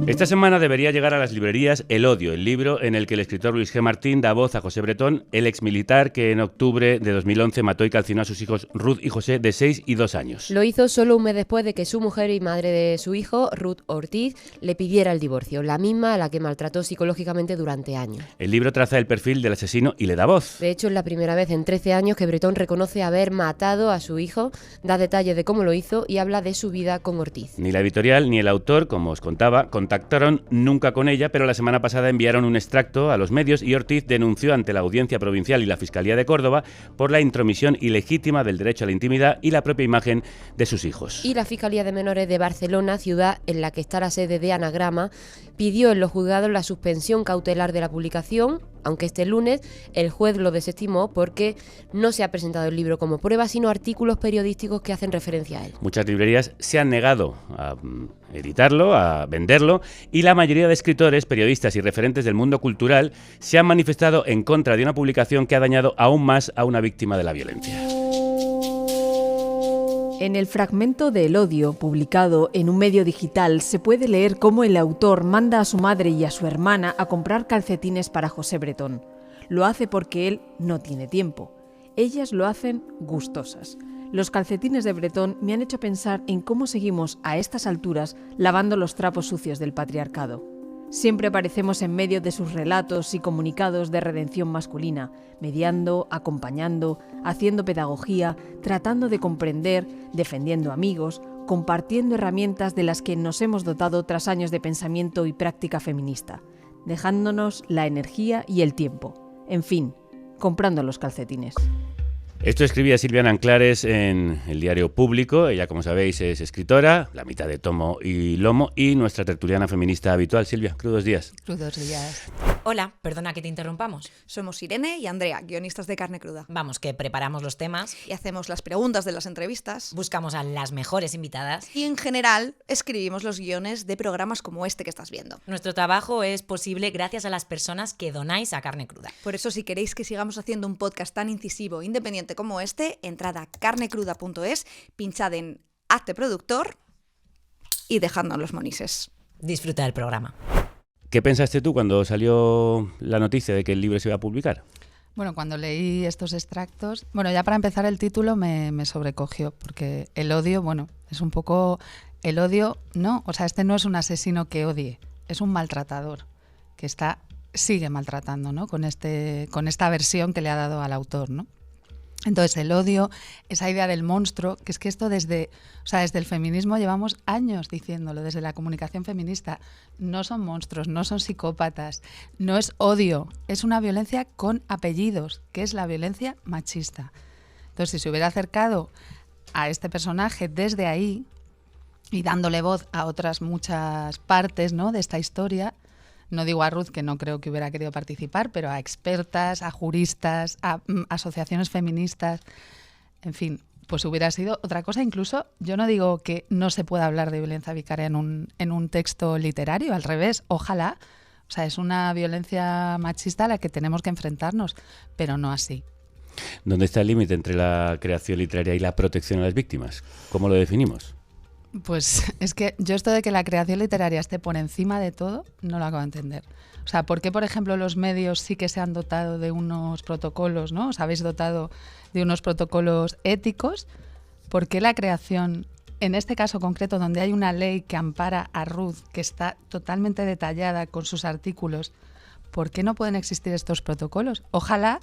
Esta semana debería llegar a las librerías El odio, el libro en el que el escritor Luis G. Martín da voz a José Bretón, el exmilitar que en octubre de 2011 mató y calcinó a sus hijos Ruth y José, de 6 y 2 años. Lo hizo solo un mes después de que su mujer y madre de su hijo, Ruth Ortiz, le pidiera el divorcio, la misma a la que maltrató psicológicamente durante años. El libro traza el perfil del asesino y le da voz. De hecho, es la primera vez en 13 años que Bretón reconoce haber matado a su hijo, da detalles de cómo lo hizo y habla de su vida con Ortiz. Ni la editorial ni el autor, como os contaba, contactaron nunca con ella, pero la semana pasada enviaron un extracto a los medios y Ortiz denunció ante la Audiencia Provincial y la Fiscalía de Córdoba por la intromisión ilegítima del derecho a la intimidad y la propia imagen de sus hijos. Y la Fiscalía de Menores de Barcelona, ciudad en la que está la sede de Anagrama, pidió en los juzgados la suspensión cautelar de la publicación, aunque este lunes el juez lo desestimó porque no se ha presentado el libro como prueba, sino artículos periodísticos que hacen referencia a él. Muchas librerías se han negado a editarlo, a venderlo, y la mayoría de escritores, periodistas y referentes del mundo cultural se han manifestado en contra de una publicación que ha dañado aún más a una víctima de la violencia. En el fragmento de El odio, publicado en un medio digital, se puede leer cómo el autor manda a su madre y a su hermana a comprar calcetines para José Bretón. Lo hace porque él no tiene tiempo. Ellas lo hacen gustosas. Los calcetines de Bretón me han hecho pensar en cómo seguimos a estas alturas lavando los trapos sucios del patriarcado. Siempre aparecemos en medio de sus relatos y comunicados de redención masculina, mediando, acompañando, haciendo pedagogía, tratando de comprender, defendiendo amigos, compartiendo herramientas de las que nos hemos dotado tras años de pensamiento y práctica feminista, dejándonos la energía y el tiempo. En fin, comprando los calcetines. Esto escribía Silviana Anclares en el diario Público. Ella, como sabéis, es escritora, la mitad de tomo y lomo, y nuestra tertuliana feminista habitual. Silvia, crudos días. Crudos días. Hola, perdona que te interrumpamos. Somos Irene y Andrea, guionistas de Carne Cruda. Vamos, que preparamos los temas y hacemos las preguntas de las entrevistas. Buscamos a las mejores invitadas. Y en general, escribimos los guiones de programas como este que estás viendo. Nuestro trabajo es posible gracias a las personas que donáis a Carne Cruda. Por eso, si queréis que sigamos haciendo un podcast tan incisivo e independiente como este, entrad a carnecruda.es, pinchad en Hazte productor y dejadnos los monises. Disfruta del programa. ¿Qué pensaste tú cuando salió la noticia de que el libro se iba a publicar? Bueno, cuando leí estos extractos, bueno, ya para empezar el título me sobrecogió, porque el odio, bueno, es un poco el odio, no, o sea, este no es un asesino que odie, es un maltratador que sigue maltratando, ¿no? Con esta versión que le ha dado al autor, ¿no? Entonces, el odio, esa idea del monstruo, que es que esto desde el feminismo llevamos años diciéndolo, desde la comunicación feminista, no son monstruos, no son psicópatas, no es odio, es una violencia con apellidos, que es la violencia machista. Entonces, si se hubiera acercado a este personaje desde ahí y dándole voz a otras muchas partes, ¿no?, de esta historia, no digo a Ruth, que no creo que hubiera querido participar, pero a expertas, a juristas, a asociaciones feministas, en fin, pues hubiera sido otra cosa. Incluso yo no digo que no se pueda hablar de violencia vicaria en un texto literario, al revés, ojalá. O sea, es una violencia machista a la que tenemos que enfrentarnos, pero no así. ¿Dónde está el límite entre la creación literaria y la protección a las víctimas? ¿Cómo lo definimos? Pues es que yo esto de que la creación literaria esté por encima de todo, no lo acabo de entender. O sea, ¿por qué, por ejemplo, los medios sí que se han dotado de unos protocolos, ¿no? Os habéis dotado de unos protocolos éticos. ¿Por qué la creación, en este caso concreto, donde hay una ley que ampara a Ruth, que está totalmente detallada con sus artículos, ¿por qué no pueden existir estos protocolos? Ojalá,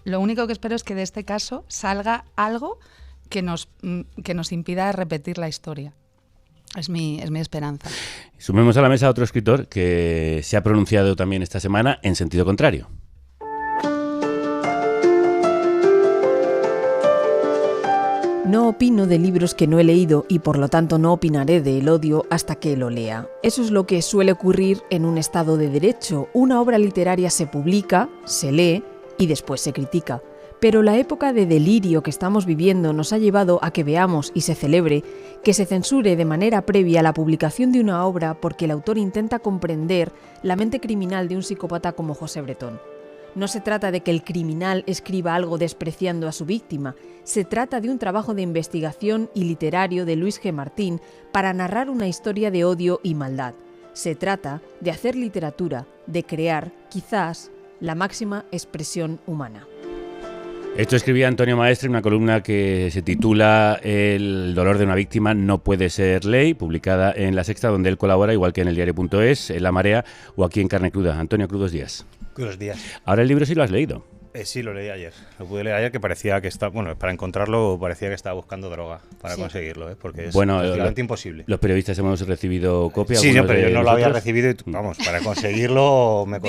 lo único que espero es que de este caso salga algo que nos impida repetir la historia. Es mi esperanza. Sumemos a la mesa a otro escritor que se ha pronunciado también esta semana en sentido contrario. No opino de libros que no he leído y por lo tanto no opinaré de El odio hasta que lo lea. Eso es lo que suele ocurrir en un Estado de Derecho. Una obra literaria se publica, se lee y después se critica. Pero la época de delirio que estamos viviendo nos ha llevado a que veamos y se celebre que se censure de manera previa la publicación de una obra porque el autor intenta comprender la mente criminal de un psicópata como José Bretón. No se trata de que el criminal escriba algo despreciando a su víctima, se trata de un trabajo de investigación y literario de Luis G. Martín para narrar una historia de odio y maldad. Se trata de hacer literatura, de crear, quizás, la máxima expresión humana. Esto escribía Antonio Maestre en una columna que se titula El dolor de una víctima no puede ser ley, publicada en La Sexta, donde él colabora, igual que en el diario.es, en La Marea o aquí en Carne Cruda. Antonio, crudos días. Crudos días. Ahora el libro sí lo has leído. Sí, lo leí ayer. Lo pude leer ayer, que parecía que estaba... Bueno, para encontrarlo parecía que estaba buscando droga para conseguirlo, porque es prácticamente imposible. Los periodistas hemos recibido copia. Sí, pero yo no lo había recibido y, vamos, para conseguirlo me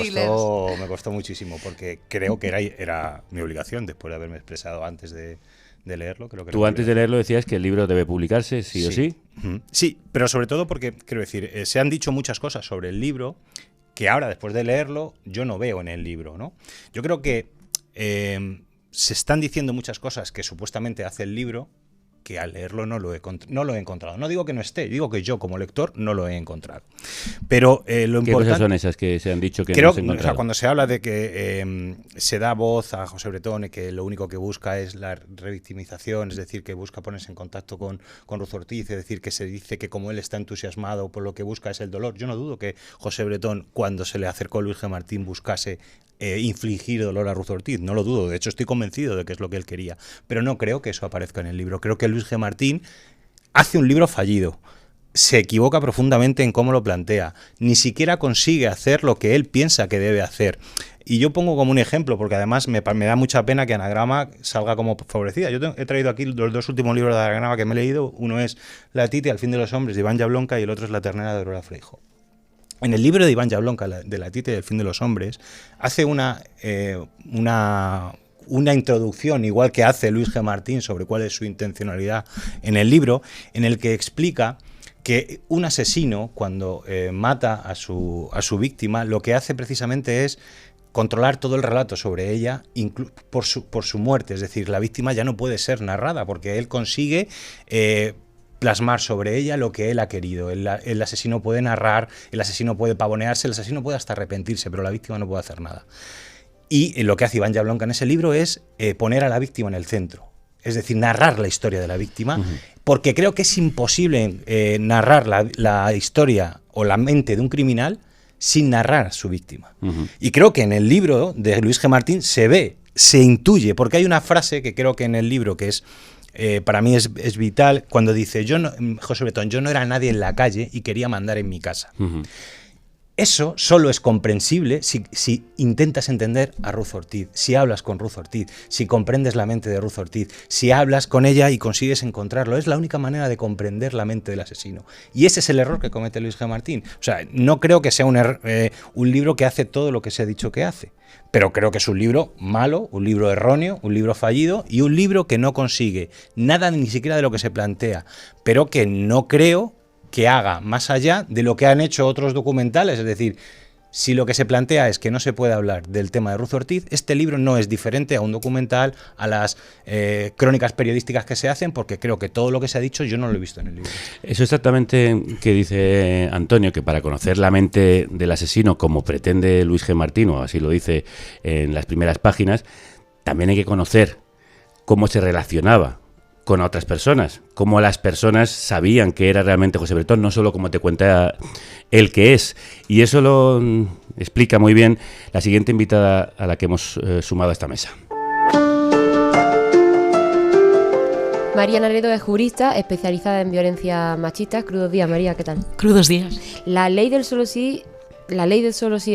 costó muchísimo, porque creo que era mi obligación, después de haberme expresado antes de leerlo. Creo que tú antes de leerlo decías que el libro debe publicarse, sí o sí. Sí, pero sobre todo porque, quiero decir, se han dicho muchas cosas sobre el libro que ahora, después de leerlo, yo no veo en el libro, ¿no? Yo creo que se están diciendo muchas cosas que supuestamente hace el libro que al leerlo no lo he encontrado. No digo que no esté, digo que yo como lector no lo he encontrado. Pero lo importante... ¿Qué cosas son esas que se han dicho que creo, no se han encontrado? O sea, cuando se habla de que se da voz a José Bretón y que lo único que busca es la revictimización, es decir, que busca ponerse en contacto con Ruth Ortiz, es decir, que se dice que como él está entusiasmado por lo que busca es el dolor. Yo no dudo que José Bretón, cuando se le acercó a Luis G. Martín, buscase infligir dolor a Ruth Ortiz, no lo dudo, de hecho estoy convencido de que es lo que él quería, pero no creo que eso aparezca en el libro. Creo que Luis G. Martín hace un libro fallido, se equivoca profundamente en cómo lo plantea, ni siquiera consigue hacer lo que él piensa que debe hacer. Y yo pongo como un ejemplo, porque además me da mucha pena que Anagrama salga como favorecida. Yo he traído aquí los dos últimos libros de Anagrama que me he leído. Uno es La Tite, Al fin de los hombres, de Iván Jablonka, y el otro es La ternera, de Aurora Freijo. En el libro de Iván Jablonka, de La Tite y El fin de los hombres, hace una introducción, igual que hace Luis G. Martín, sobre cuál es su intencionalidad en el libro, en el que explica que un asesino, cuando mata a su víctima, lo que hace precisamente es controlar todo el relato sobre ella por su muerte. Es decir, la víctima ya no puede ser narrada, porque él consigue plasmar sobre ella lo que él ha querido. El asesino puede narrar, el asesino puede pavonearse, el asesino puede hasta arrepentirse, pero la víctima no puede hacer nada. Y lo que hace Iván Jablonka en ese libro es poner a la víctima en el centro, es decir, narrar la historia de la víctima, porque creo que es imposible narrar la historia o la mente de un criminal sin narrar a su víctima. Y creo que en el libro de Luis G. Martín se intuye, porque hay una frase que creo que en el libro que es para mí es vital, cuando dice José Bretón, yo no era nadie en la calle y quería mandar en mi casa. Eso solo es comprensible si intentas entender a Ruth Ortiz, si hablas con Ruth Ortiz, si comprendes la mente de Ruth Ortiz, si hablas con ella y consigues encontrarlo. Es la única manera de comprender la mente del asesino. Y ese es el error que comete Luis G. Martín. O sea, no creo que sea un libro que hace todo lo que se ha dicho que hace, pero creo que es un libro malo, un libro erróneo, un libro fallido y un libro que no consigue nada ni siquiera de lo que se plantea, pero que no creo que haga más allá de lo que han hecho otros documentales. Es decir, si lo que se plantea es que no se puede hablar del tema de Ruth Ortiz, este libro no es diferente a un documental, a las crónicas periodísticas que se hacen, porque creo que todo lo que se ha dicho yo no lo he visto en el libro. Eso exactamente que dice Antonio, que para conocer la mente del asesino, como pretende Luis G. Martín, o así lo dice en las primeras páginas, también hay que conocer cómo se relacionaba con otras personas, cómo las personas sabían que era realmente José Bretón, no solo como te cuenta él que es. Y eso lo explica muy bien la siguiente invitada a la que hemos sumado a esta mesa. María Naredo es jurista especializada en violencia machista. Crudos días, María, ¿qué tal? Crudos días. La ley del solo sí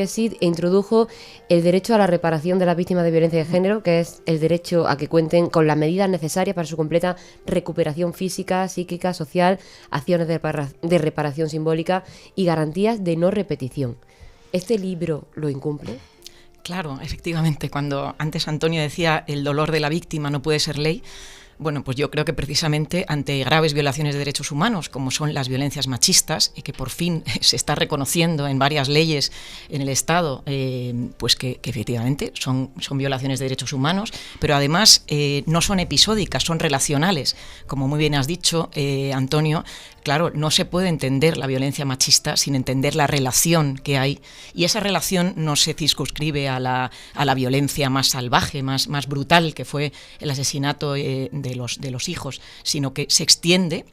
es sí introdujo el derecho a la reparación de las víctimas de violencia de género, que es el derecho a que cuenten con las medidas necesarias para su completa recuperación física, psíquica, social, acciones de reparación simbólica y garantías de no repetición. ¿Este libro lo incumple? Claro, efectivamente. Cuando antes Antonio decía el dolor de la víctima no puede ser ley, bueno, pues yo creo que precisamente ante graves violaciones de derechos humanos, como son las violencias machistas, y que por fin se está reconociendo en varias leyes en el Estado, pues que efectivamente son violaciones de derechos humanos, pero además no son episódicas, son relacionales. Como muy bien has dicho, Antonio, claro, no se puede entender la violencia machista sin entender la relación que hay, y esa relación no se circunscribe a la violencia más salvaje, más brutal, que fue el asesinato de los hijos, sino que se extiende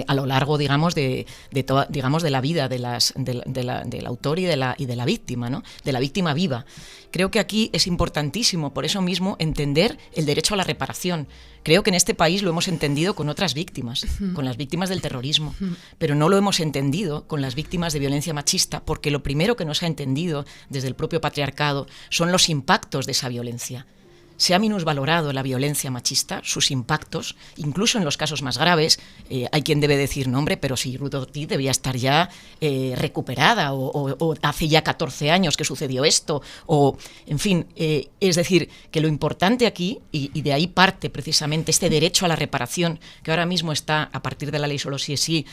a lo largo, digamos, de la vida del autor y de la víctima, ¿no? De la víctima viva. Creo que aquí es importantísimo, por eso mismo, entender el derecho a la reparación. Creo que en este país lo hemos entendido con otras víctimas, con las víctimas del terrorismo, pero no lo hemos entendido con las víctimas de violencia machista, porque lo primero que no se ha entendido desde el propio patriarcado son los impactos de esa violencia. Se ha minusvalorado la violencia machista, sus impactos, incluso en los casos más graves. Hay quien debe decir, no hombre, pero si Ruth Ortiz debía estar ya recuperada, o hace ya 14 años que sucedió esto, o en fin, es decir, que lo importante aquí, y de ahí parte precisamente este derecho a la reparación, que ahora mismo está, a partir de la ley Solo si es sí,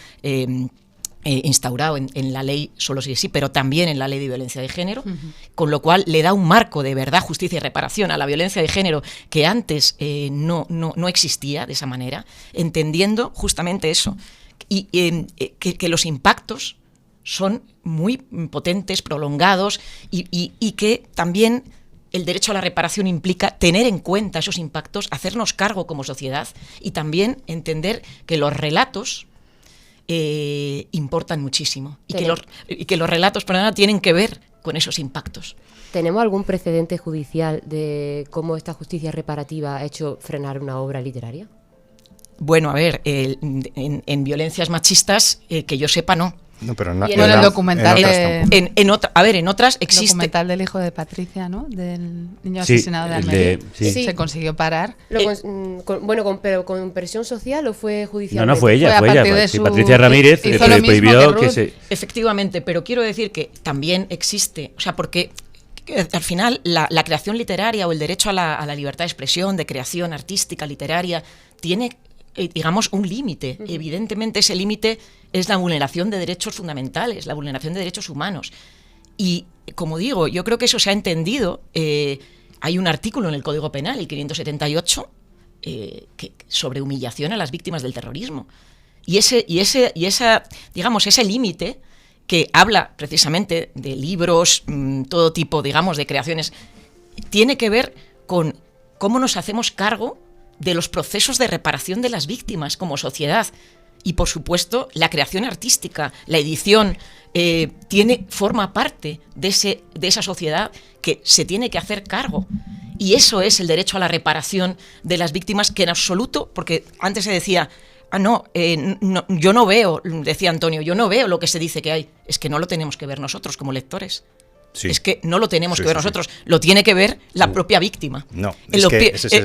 instaurado en la ley Solo si es sí, pero también en la ley de violencia de género, con lo cual le da un marco de verdad, justicia y reparación a la violencia de género que antes no existía de esa manera, entendiendo justamente eso, y que los impactos son muy potentes, prolongados, y que también el derecho a la reparación implica tener en cuenta esos impactos, hacernos cargo como sociedad, y también entender que los relatos importan muchísimo, y que los relatos, tienen que ver con esos impactos. ¿Tenemos algún precedente judicial de cómo esta justicia reparativa ha hecho frenar una obra literaria? Bueno, a ver, en violencias machistas, que yo sepa, no. No, pero el documental en otras existe. El documental del hijo de Patricia, ¿no? Del niño asesinado de Almería. Se consiguió parar. ¿Pero con presión social o fue judicial? No, fue ella. Patricia Ramírez prohibió que se... Efectivamente, pero quiero decir que también existe, o sea, porque al final la creación literaria o el derecho a la libertad de expresión, de creación artística, literaria, tiene, digamos, un límite. Evidentemente ese límite es la vulneración de derechos fundamentales, la vulneración de derechos humanos. Y, como digo, yo creo que eso se ha entendido. Hay un artículo en el Código Penal, el 578, sobre humillación a las víctimas del terrorismo. Y ese límite, que habla precisamente de libros, todo tipo, digamos, de creaciones, tiene que ver con cómo nos hacemos cargo de los procesos de reparación de las víctimas como sociedad. Y, por supuesto, la creación artística, la edición, forma parte de esa sociedad que se tiene que hacer cargo. Y eso es el derecho a la reparación de las víctimas, que en absoluto, porque antes se decía, yo no veo, decía Antonio, yo no veo lo que se dice que hay. Es que no lo tenemos que ver nosotros como lectores. Sí. Es que no lo tenemos que ver nosotros, lo tiene que ver la propia víctima. No,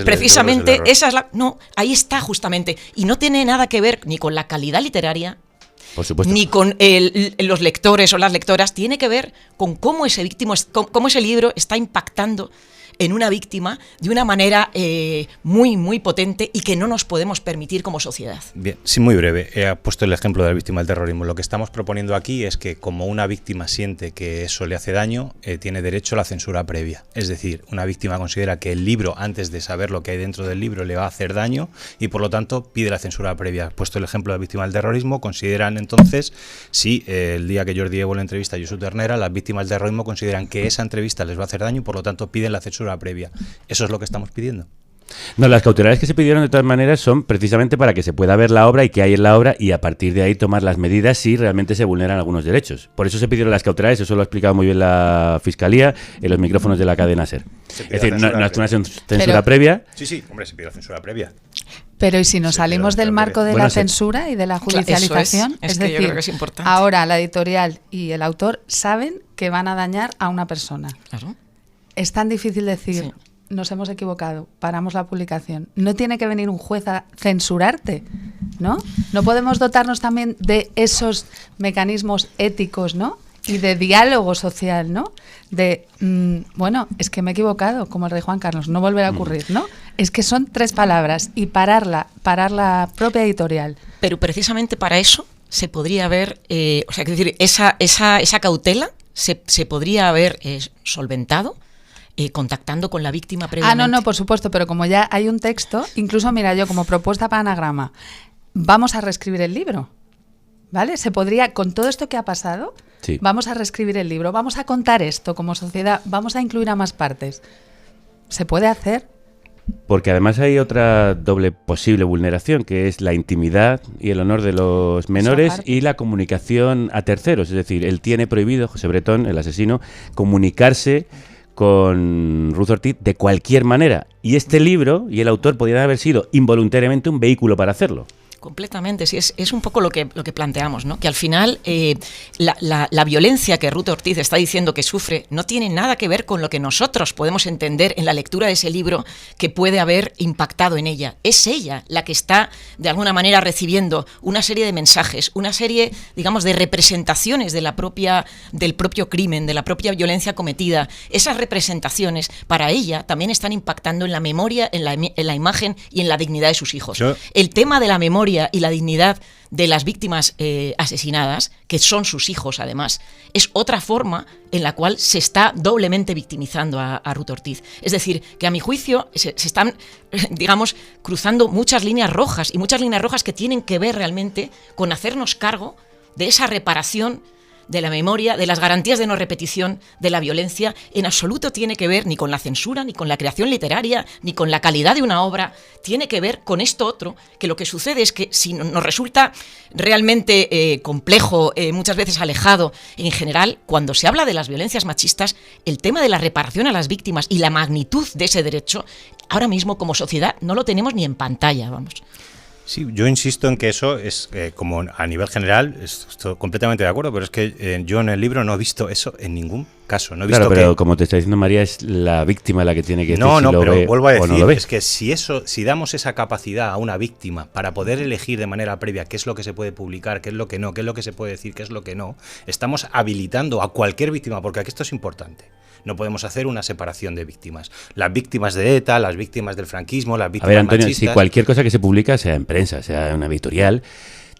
precisamente esa es ahí está justamente, y no tiene nada que ver ni con la calidad literaria, por supuesto, ni con los lectores o las lectoras, tiene que ver con cómo ese libro está impactando en una víctima de una manera muy, muy potente, y que no nos podemos permitir como sociedad. Bien, sí, muy breve. He puesto el ejemplo de la víctima del terrorismo. Lo que estamos proponiendo aquí es que, como una víctima siente que eso le hace daño, tiene derecho a la censura previa. Es decir, una víctima considera que el libro, antes de saber lo que hay dentro del libro, le va a hacer daño, y por lo tanto pide la censura previa. He puesto el ejemplo de la víctima del terrorismo. Consideran entonces, si el día que Jordi llevó la entrevista a Josu Ternera, las víctimas del terrorismo consideran que esa entrevista les va a hacer daño, y por lo tanto piden la censura previa. Eso es lo que estamos pidiendo. No, las cautelares que se pidieron de todas maneras son precisamente para que se pueda ver la obra y qué hay en la obra, y a partir de ahí tomar las medidas si realmente se vulneran algunos derechos. Por eso se pidieron las cautelares, eso lo ha explicado muy bien la Fiscalía en los micrófonos de la cadena SER. Es decir, no es una censura previa. Sí, hombre, se pide la censura previa. Pero ¿y si nos salimos del marco de la censura y de la judicialización? Es decir, yo creo que es importante. Ahora la editorial y el autor saben que van a dañar a una persona. Claro. Es tan difícil decir, nos hemos equivocado, paramos la publicación. No tiene que venir un juez a censurarte, ¿no? No podemos dotarnos también de esos mecanismos éticos, ¿no? Y de diálogo social, ¿no? De, es que me he equivocado, como el rey Juan Carlos, no volverá a ocurrir, ¿no? Es que son 3 palabras, y parar la propia editorial. Pero precisamente para eso se podría haber, esa cautela se podría haber solventado contactando con la víctima previamente. No, por supuesto, pero como ya hay un texto, incluso, mira, yo como propuesta para anagrama, vamos a reescribir el libro. ¿vale? Se podría, con todo esto que ha pasado, Sí. vamos a reescribir el libro, vamos a contar esto como sociedad, vamos a incluir a más partes. ¿Se puede hacer? Porque además hay otra doble posible vulneración, que es la intimidad y el honor de los menores aparte. y la comunicación a terceros. Es decir, él tiene prohibido, José Bretón, el asesino, comunicarse con Ruth Ortiz de cualquier manera. Y este libro y el autor podrían haber sido involuntariamente un vehículo para hacerlo. Completamente, sí, es un poco lo que planteamos, ¿no? Que al final la violencia que Ruth Ortiz está diciendo que sufre no tiene nada que ver con lo que nosotros podemos entender en la lectura de ese libro que puede haber impactado en ella. Es ella la que está, de alguna manera, recibiendo una serie de mensajes, una serie, digamos, de representaciones del propio crimen, de la propia violencia cometida. Esas representaciones, para ella, también están impactando en la memoria, en la imagen y en la dignidad de sus hijos. El tema de la memoria y la dignidad de las víctimas asesinadas, que son sus hijos además, es otra forma en la cual se está doblemente victimizando a Ruth Ortiz. Es decir, que a mi juicio se están, digamos, cruzando muchas líneas rojas, y muchas líneas rojas que tienen que ver realmente con hacernos cargo de esa reparación de la memoria, de las garantías de no repetición de la violencia. En absoluto tiene que ver ni con la censura, ni con la creación literaria, ni con la calidad de una obra. Tiene que ver con esto otro, que lo que sucede es que si nos resulta realmente complejo, muchas veces alejado, en general, cuando se habla de las violencias machistas, el tema de la reparación a las víctimas y la magnitud de ese derecho, ahora mismo como sociedad no lo tenemos ni en pantalla, vamos. Sí, yo insisto en que eso es, como a nivel general, estoy completamente de acuerdo, pero es que yo en el libro no he visto eso en ningún caso. No he visto Claro, pero como te está diciendo María, es la víctima la que tiene que decir si lo pero ve vuelvo a o no decir, lo ve. es que si damos esa capacidad a una víctima para poder elegir de manera previa qué es lo que se puede publicar, qué es lo que no, qué es lo que se puede decir, qué es lo que no, estamos habilitando a cualquier víctima, porque aquí esto es importante. No podemos hacer una separación de víctimas. Las víctimas de ETA, las víctimas del franquismo, las víctimas A ver, Antonio, machistas. si cualquier cosa que se publica, sea en prensa, sea en una editorial,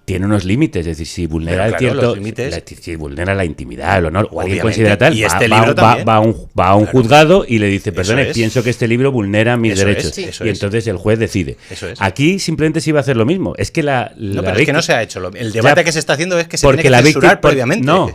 tiene unos límites. Es decir, si vulnera Pero, claro, los límites- si vulnera la intimidad, el honor, o alguien Obviamente. considera tal, Y este va libro también. a un Claro. juzgado y le dice, perdone, Eso es. pienso que este libro vulnera mis Eso es, derechos. sí. Eso Y es. entonces el juez decide. Eso es. Aquí simplemente se iba a hacer lo mismo. Es que No, pero es que no se ha hecho. El debate Ya, que se está haciendo es que se porque tiene que la censurar víctima previamente. No,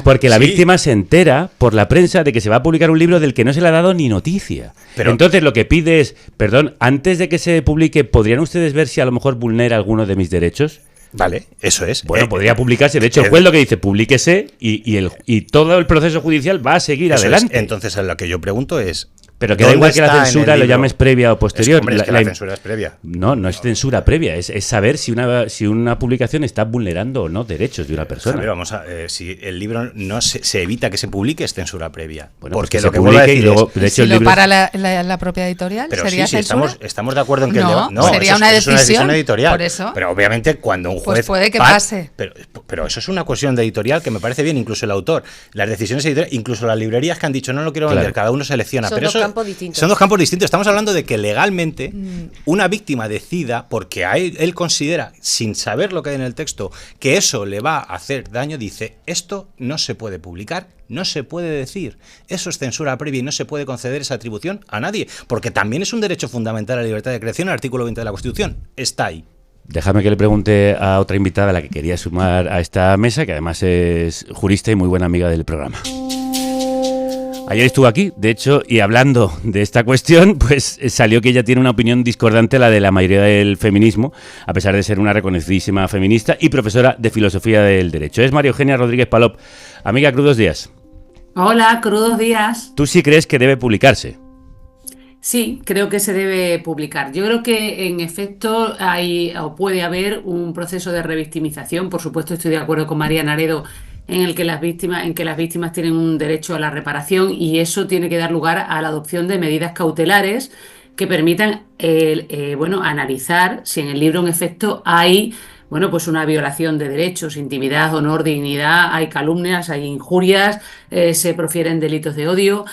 porque la Sí. víctima se entera por la prensa de que se va a publicar un libro del que no se le ha dado ni noticia. Pero- Entonces lo que pide es, perdón, antes de que se publique, ¿podrían ustedes ver si a lo mejor vulnera alguno de mis derechos? Vale, eso es. Bueno, podría publicarse. De hecho, el juez lo que dice, publíquese y todo el proceso judicial va a seguir eso es. adelante. Entonces, lo que yo pregunto es... Pero que da ¿dónde igual que la está en censura el lo libro? llames previa o posterior. Hombre, es que la censura es previa. No, no es censura previa, es saber si una publicación está vulnerando o no derechos de una persona. A ver, si el libro no se evita que se publique, es censura previa. Bueno, porque pues que lo se que vuelvo a publique y decir luego, es... de hecho, Si el lo libro para la propia editorial, Pero ¿sería sí, censura? estamos de acuerdo en que No, el debate... sería eso una es una decisión decisión, editorial. por eso. Pero obviamente cuando un juez... Pues puede que pase. Pero eso es una cuestión de editorial que me parece bien, incluso el autor. Las decisiones editoriales, incluso las librerías que han dicho no lo quiero vender, Claro. cada uno selecciona. Son pero dos eso, campos distintos. Son dos campos distintos. Estamos hablando de que legalmente una víctima decida, porque él considera, sin saber lo que hay en el texto, que eso le va a hacer daño, dice, esto no se puede publicar, no se puede decir. Eso es censura previa y no se puede conceder esa atribución a nadie, porque también es un derecho fundamental a la libertad de creación, el artículo 20 de la Constitución. Está ahí. Déjame que le pregunte a otra invitada a la que quería sumar a esta mesa, que además es jurista y muy buena amiga del programa. Ayer estuvo aquí, de hecho, y hablando de esta cuestión, pues salió que ella tiene una opinión discordante a la de la mayoría del feminismo, a pesar de ser una reconocidísima feminista y profesora de filosofía del derecho. Es María Eugenia Rodríguez Palop. Amiga, crudos días. Hola, crudos días. ¿Tú sí crees que debe publicarse? Sí, creo que se debe publicar. Yo creo que en efecto hay o puede haber un proceso de revictimización. Por supuesto, estoy de acuerdo con María Naredo en que las víctimas tienen un derecho a la reparación y eso tiene que dar lugar a la adopción de medidas cautelares que permitan analizar si en el libro en efecto hay pues una violación de derechos, intimidad, honor, dignidad, hay calumnias, hay injurias, se profieren delitos de odio.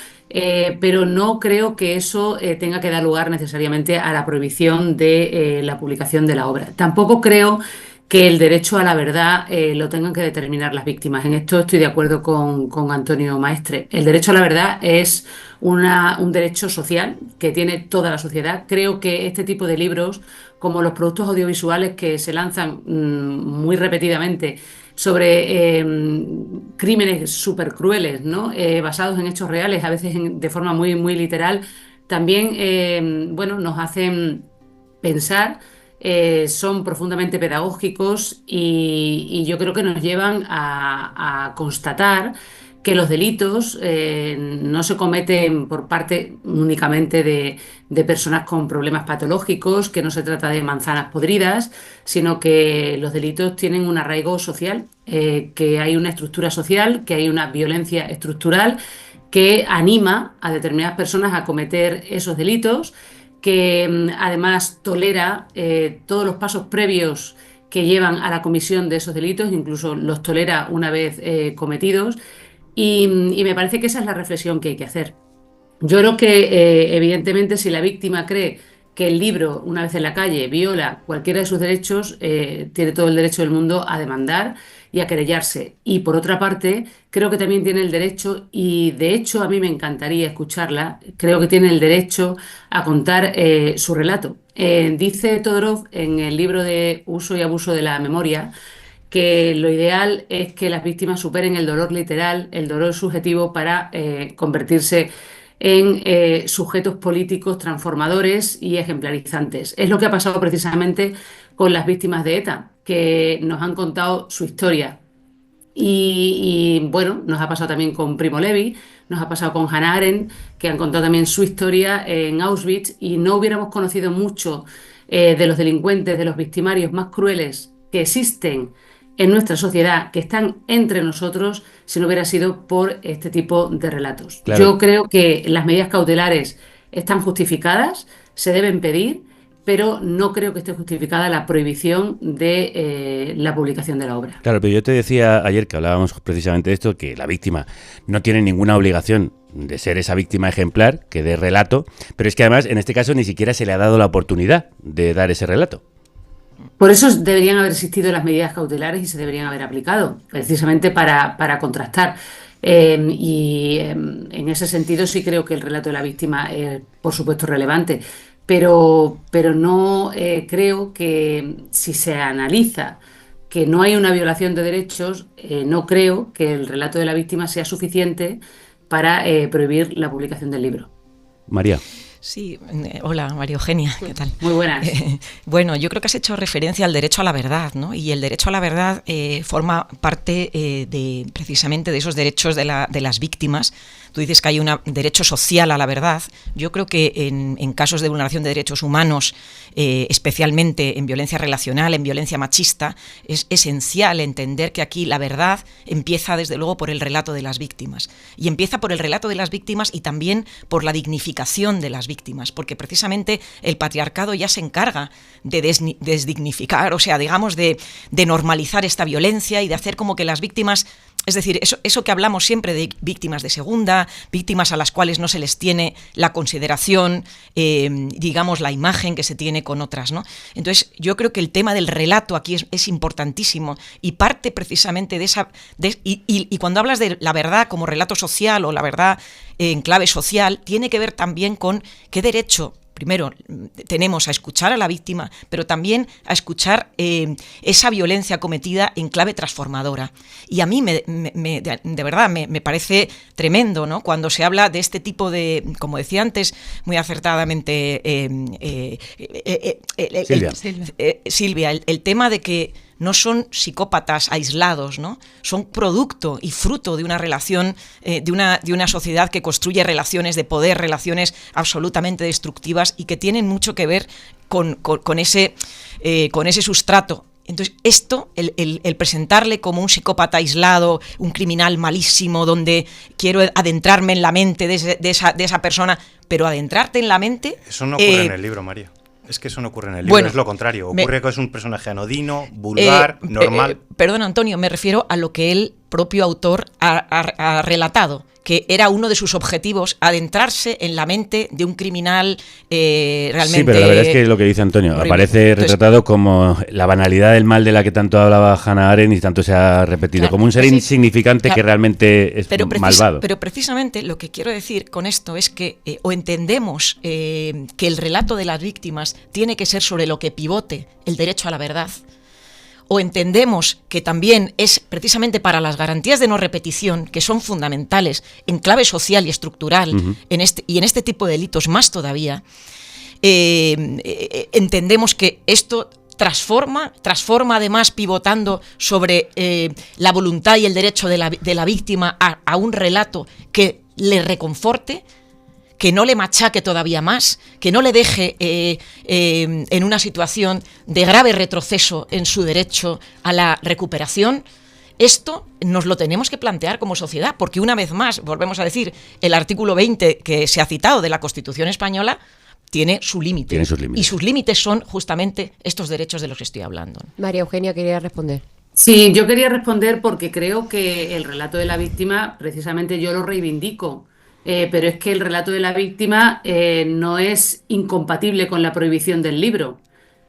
Pero no creo que eso tenga que dar lugar necesariamente a la prohibición de la publicación de la obra. Tampoco creo que el derecho a la verdad lo tengan que determinar las víctimas. En esto estoy de acuerdo con Antonio Maestre. El derecho a la verdad es un derecho social que tiene toda la sociedad. Creo que este tipo de libros, como los productos audiovisuales que se lanzan muy repetidamente sobre crímenes súper crueles, ¿no? Basados en hechos reales, a veces de forma muy, muy literal, también bueno, nos hacen pensar, son profundamente pedagógicos y yo creo que nos llevan a constatar que los delitos no se cometen por parte únicamente de personas con problemas patológicos, que no se trata de manzanas podridas, sino que los delitos tienen un arraigo social, que hay una estructura social, que hay una violencia estructural que anima a determinadas personas a cometer esos delitos, que además tolera todos los pasos previos que llevan a la comisión de esos delitos, incluso los tolera una vez cometidos, y me parece que esa es la reflexión que hay que hacer. Yo creo que evidentemente si la víctima cree que el libro, una vez en la calle, viola cualquiera de sus derechos, tiene todo el derecho del mundo a demandar y a querellarse. Y por otra parte, creo que también tiene el derecho, y de hecho a mí me encantaría escucharla, creo que tiene el derecho a contar su relato. Dice Todorov en el libro de Uso y abuso de la memoria que lo ideal es que las víctimas superen el dolor literal, el dolor subjetivo, para convertirse en sujetos políticos transformadores y ejemplarizantes. Es lo que ha pasado precisamente con las víctimas de ETA, que nos han contado su historia. Y bueno, nos ha pasado también con Primo Levi, nos ha pasado con Hannah Arendt, que han contado también su historia en Auschwitz, y no hubiéramos conocido mucho de los delincuentes, de los victimarios más crueles que existen en nuestra sociedad, que están entre nosotros, si no hubiera sido por este tipo de relatos. Claro. Yo creo que las medidas cautelares están justificadas, se deben pedir, pero no creo que esté justificada la prohibición de la publicación de la obra. Claro, pero yo te decía ayer que hablábamos precisamente de esto, que la víctima no tiene ninguna obligación de ser esa víctima ejemplar que dé relato, pero es que además en este caso ni siquiera se le ha dado la oportunidad de dar ese relato. Por eso deberían haber existido las medidas cautelares y se deberían haber aplicado, precisamente para contrastar. En ese sentido sí creo que el relato de la víctima es, por supuesto, relevante, pero no creo que si se analiza que no hay una violación de derechos, no creo que el relato de la víctima sea suficiente para prohibir la publicación del libro. María. Sí, hola María Eugenia, ¿qué tal? Muy buenas. Bueno, yo creo que has hecho referencia al derecho a la verdad, ¿no? Y el derecho a la verdad forma parte precisamente de esos derechos de las víctimas. Tú dices que hay un derecho social a la verdad. Yo creo que en casos de vulneración de derechos humanos, especialmente en violencia relacional, en violencia machista, es esencial entender que aquí la verdad empieza desde luego por el relato de las víctimas. Y empieza por el relato de las víctimas y también por la dignificación de las víctimas, porque precisamente el patriarcado ya se encarga de desdignificar, o sea, digamos, de normalizar esta violencia y de hacer como que las víctimas, es decir, eso que hablamos siempre de víctimas de segunda, víctimas a las cuales no se les tiene la consideración, digamos, la imagen que se tiene con otras, ¿no? Entonces, yo creo que el tema del relato aquí es importantísimo y parte precisamente de esa... Y cuando hablas de la verdad como relato social o la verdad en clave social, tiene que ver también con qué derecho... Primero, tenemos a escuchar a la víctima, pero también a escuchar esa violencia cometida en clave transformadora. Y a mí, de verdad, me parece tremendo, ¿no? Cuando se habla de este tipo de, como decía antes, muy acertadamente Silvia, el tema de que no son psicópatas aislados, ¿no? Son producto y fruto de una relación, de una sociedad que construye relaciones de poder, relaciones absolutamente destructivas y que tienen mucho que ver con ese sustrato. Entonces, esto, el presentarle como un psicópata aislado, un criminal malísimo, donde quiero adentrarme en la mente de esa persona, pero adentrarte en la mente... Eso no ocurre en el libro, María. Es que eso no ocurre en el libro, bueno, es lo contrario. Ocurre que es un personaje anodino, vulgar, normal. Perdón, Antonio, me refiero a lo que él propio autor ha relatado, que era uno de sus objetivos adentrarse en la mente de un criminal realmente... Sí, pero la verdad es que lo que dice Antonio horrible. aparece retratado como la banalidad del mal de la que tanto hablaba Hannah Arendt y tanto se ha repetido, Claro, como un ser sí, insignificante claro, que realmente es malvado. Pero precisamente lo que quiero decir con esto es que o entendemos que el relato de las víctimas tiene que ser sobre lo que pivote el derecho a la verdad, o entendemos que también es precisamente para las garantías de no repetición, que son fundamentales en clave social y estructural, en este tipo de delitos más todavía, entendemos que esto transforma además pivotando sobre la voluntad y el derecho de la víctima a un relato que le reconforte, que no le machaque todavía más, que no le deje en una situación de grave retroceso en su derecho a la recuperación. Esto nos lo tenemos que plantear como sociedad, porque una vez más, volvemos a decir, el artículo 20 que se ha citado de la Constitución española tiene su límite. Tiene sus límites. Y sus límites son justamente estos derechos de los que estoy hablando. María Eugenia quería responder. Sí, yo quería responder porque creo que el relato de la víctima, precisamente yo lo reivindico. Pero es que el relato de la víctima no es incompatible con la prohibición del libro.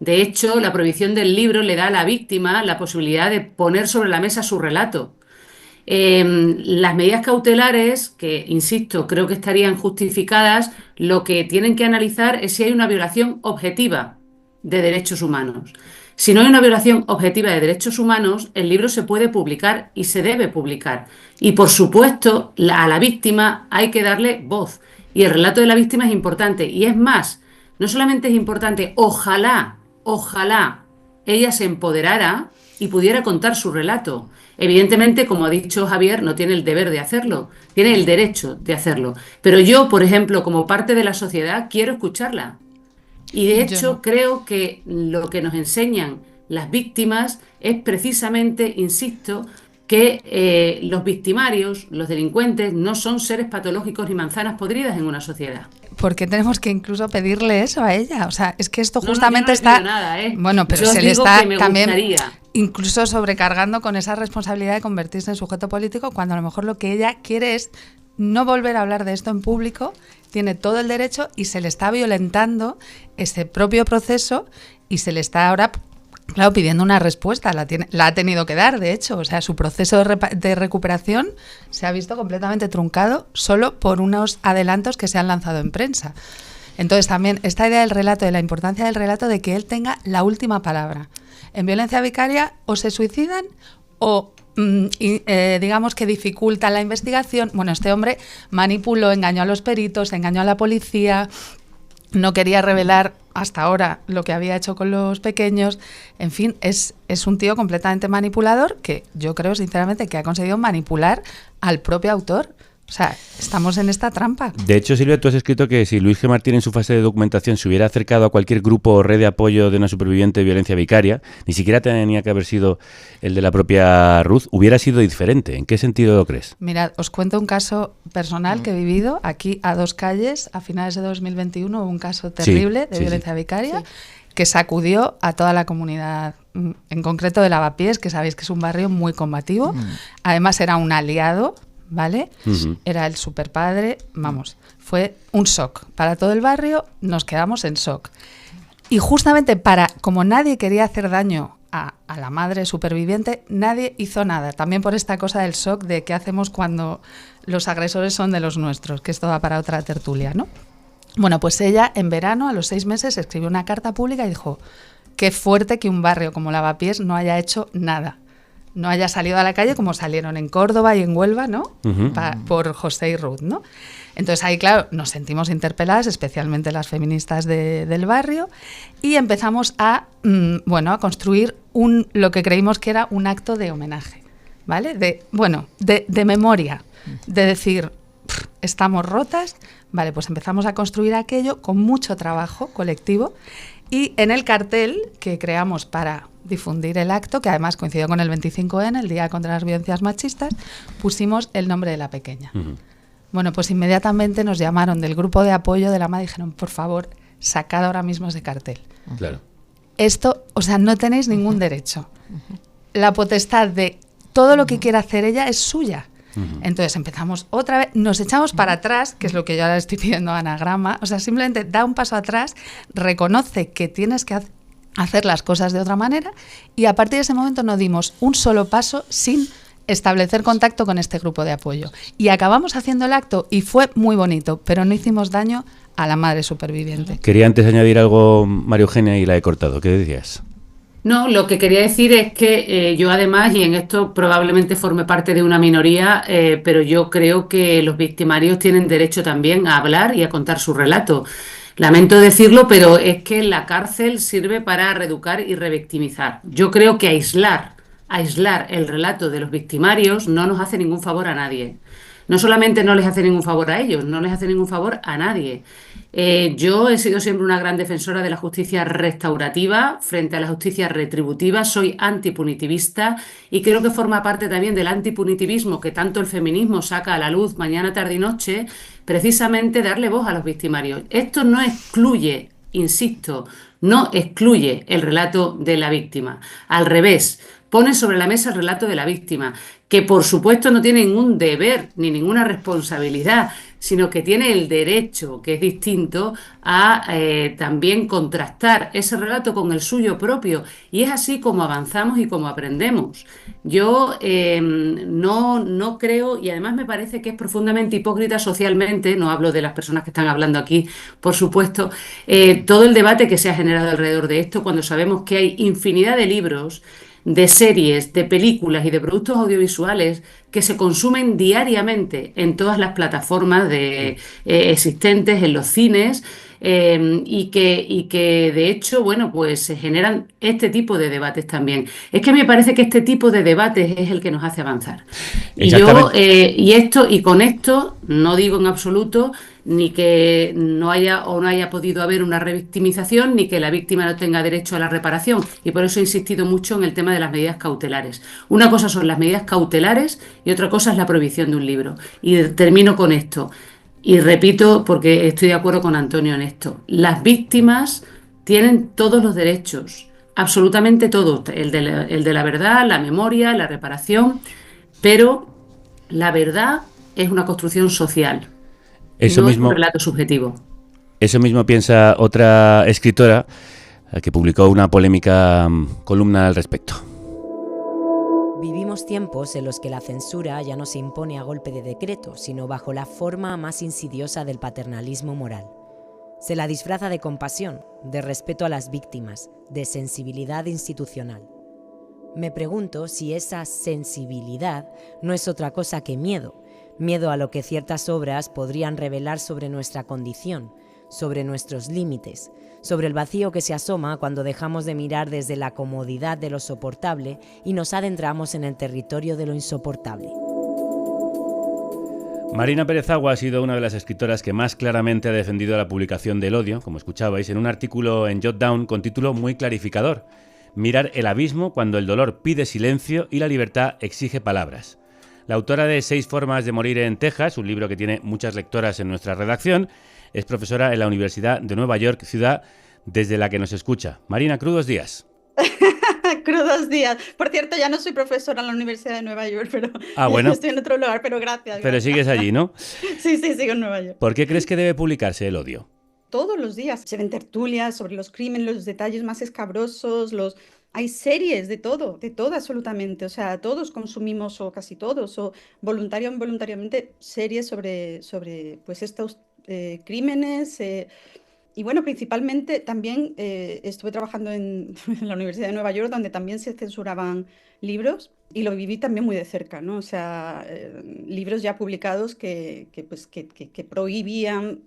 De hecho, la prohibición del libro le da a la víctima la posibilidad de poner sobre la mesa su relato. Las medidas cautelares, que insisto, creo que estarían justificadas, lo que tienen que analizar es si hay una violación objetiva de derechos humanos. Si no hay una violación objetiva de derechos humanos, el libro se puede publicar y se debe publicar. Y por supuesto, a la víctima hay que darle voz. Y el relato de la víctima es importante. Y es más, no solamente es importante, ojalá ella se empoderara y pudiera contar su relato. Evidentemente, como ha dicho Javier, no tiene el deber de hacerlo, tiene el derecho de hacerlo. Pero yo, por ejemplo, como parte de la sociedad, quiero escucharla. Y de hecho creo que lo que nos enseñan las víctimas es precisamente, insisto, que los victimarios, los delincuentes, no son seres patológicos ni manzanas podridas en una sociedad. ¿Por qué tenemos que incluso pedirle eso a ella? O sea, es que esto No, justamente no está... Nada, ¿eh? Bueno, pero yo se le digo está que me también gustaría. incluso sobrecargando con esa responsabilidad de convertirse en sujeto político, cuando a lo mejor lo que ella quiere es no volver a hablar de esto en público, tiene todo el derecho y se le está violentando ese propio proceso y se le está ahora, claro, pidiendo una respuesta. La ha tenido que dar, de hecho. O sea, su proceso de recuperación se ha visto completamente truncado solo por unos adelantos que se han lanzado en prensa. Entonces también esta idea del relato, de la importancia del relato, de que él tenga la última palabra. En violencia vicaria o se suicidan o digamos que dificulta la investigación. Bueno, este hombre manipuló, engañó a los peritos, engañó a la policía, no quería revelar hasta ahora lo que había hecho con los pequeños. En fin, es un tío completamente manipulador que yo creo sinceramente que ha conseguido manipular al propio autor. O sea, estamos en esta trampa. De hecho, Silvia, tú has escrito que si Luis G. Martín en su fase de documentación se hubiera acercado a cualquier grupo o red de apoyo de una superviviente de violencia vicaria, ni siquiera tenía que haber sido el de la propia Ruth, hubiera sido diferente. ¿En qué sentido lo crees? Mirad, os cuento un caso personal que he vivido aquí a 2 calles. A finales de 2021 hubo un caso terrible de violencia vicaria que sacudió a toda la comunidad, en concreto de Lavapiés, que sabéis que es un barrio muy combativo. Además era un aliado, ¿vale? Era el superpadre, vamos, fue un shock. Para todo el barrio nos quedamos en shock. Y justamente como nadie quería hacer daño a la madre superviviente, nadie hizo nada. También por esta cosa del shock de qué hacemos cuando los agresores son de los nuestros, que esto va para otra tertulia, ¿no? Bueno, pues ella en verano, a los 6 meses, escribió una carta pública y dijo: qué fuerte que un barrio como Lavapiés no haya hecho nada. No haya salido a la calle como salieron en Córdoba y en Huelva, ¿no? Por José y Ruth, ¿no? Entonces ahí, claro, nos sentimos interpeladas, especialmente las feministas del barrio, y empezamos a construir lo que creímos que era un acto de homenaje, ¿vale? De memoria, de decir, estamos rotas, vale, pues empezamos a construir aquello con mucho trabajo colectivo, y en el cartel que creamos para difundir el acto, que además coincidió con el 25N, el Día contra las Violencias Machistas, pusimos el nombre de la pequeña. Bueno, pues inmediatamente nos llamaron del grupo de apoyo de la madre y dijeron: por favor, sacad ahora mismo ese cartel. Claro. Esto, o sea, no tenéis ningún derecho. La potestad de todo lo que quiera hacer ella es suya. Entonces empezamos otra vez, nos echamos para atrás, que es lo que yo ahora estoy pidiendo a Anagrama, o sea, simplemente da un paso atrás, reconoce que tienes que hacer las cosas de otra manera, y a partir de ese momento no dimos un solo paso sin establecer contacto con este grupo de apoyo. Y acabamos haciendo el acto y fue muy bonito, pero no hicimos daño a la madre superviviente. Quería antes añadir algo, María Eugenia, y la he cortado. ¿Qué decías? No, lo que quería decir es que yo además, y en esto probablemente forme parte de una minoría, pero yo creo que los victimarios tienen derecho también a hablar y a contar su relato. Lamento decirlo, pero es que la cárcel sirve para reeducar y revictimizar. Yo creo que aislar el relato de los victimarios no nos hace ningún favor a nadie. No solamente no les hace ningún favor a ellos, no les hace ningún favor a nadie. Yo he sido siempre una gran defensora de la justicia restaurativa frente a la justicia retributiva. Soy antipunitivista y creo que forma parte también del antipunitivismo que tanto el feminismo saca a la luz mañana, tarde y noche, precisamente darle voz a los victimarios. Esto no excluye, insisto, no excluye el relato de la víctima. Al revés, pone sobre la mesa el relato de la víctima, que por supuesto no tiene ningún deber ni ninguna responsabilidad, sino que tiene el derecho, que es distinto, a también contrastar ese relato con el suyo propio. Y es así como avanzamos y como aprendemos. Yo no creo, y además me parece que es profundamente hipócrita socialmente, no hablo de las personas que están hablando aquí, por supuesto, todo el debate que se ha generado alrededor de esto, cuando sabemos que hay infinidad de libros, de series, de películas y de productos audiovisuales que se consumen diariamente en todas las plataformas existentes, en los cines, y que de hecho, bueno, pues se generan este tipo de debates también. Es que me parece que este tipo de debates es el que nos hace avanzar. Y con esto no digo en absoluto ni que no haya podido haber una revictimización, ni que la víctima no tenga derecho a la reparación. Y por eso he insistido mucho en el tema de las medidas cautelares. Una cosa son las medidas cautelares y otra cosa es la prohibición de un libro. Y termino con esto. Y repito, porque estoy de acuerdo con Antonio en esto. Las víctimas tienen todos los derechos, absolutamente todos. El de la verdad, la memoria, la reparación. Pero la verdad es una construcción social. Eso no mismo, es un relato subjetivo. Eso mismo piensa otra escritora que publicó una polémica columna al respecto. Vivimos tiempos en los que la censura ya no se impone a golpe de decreto, sino bajo la forma más insidiosa del paternalismo moral. Se la disfraza de compasión, de respeto a las víctimas, de sensibilidad institucional. Me pregunto si esa sensibilidad no es otra cosa que miedo a lo que ciertas obras podrían revelar sobre nuestra condición, sobre nuestros límites, sobre el vacío que se asoma cuando dejamos de mirar desde la comodidad de lo soportable y nos adentramos en el territorio de lo insoportable. Marina Pérez Agua ha sido una de las escritoras que más claramente ha defendido la publicación del odio, como escuchabais, en un artículo en Jotdown con título muy clarificador: Mirar el abismo cuando el dolor pide silencio y la libertad exige palabras. La autora de 6 formas de morir en Texas, un libro que tiene muchas lectoras en nuestra redacción, es profesora en la Universidad de Nueva York, ciudad desde la que nos escucha. Marina, crudos días. Crudos días. Por cierto, ya no soy profesora en la Universidad de Nueva York, pero Bueno, estoy en otro lugar, pero gracias. Pero sigues allí, ¿no? Sí, sigo en Nueva York. ¿Por qué crees que debe publicarse el odio? Todos los días se ven tertulias sobre los crímenes, los detalles más escabrosos, hay series de todo absolutamente. O sea, todos consumimos, o casi todos, o voluntario o involuntariamente, series sobre pues estos crímenes. Y bueno, principalmente también estuve trabajando en la Universidad de Nueva York, donde también se censuraban libros, y lo viví también muy de cerca, ¿no? O sea, libros ya publicados que prohibían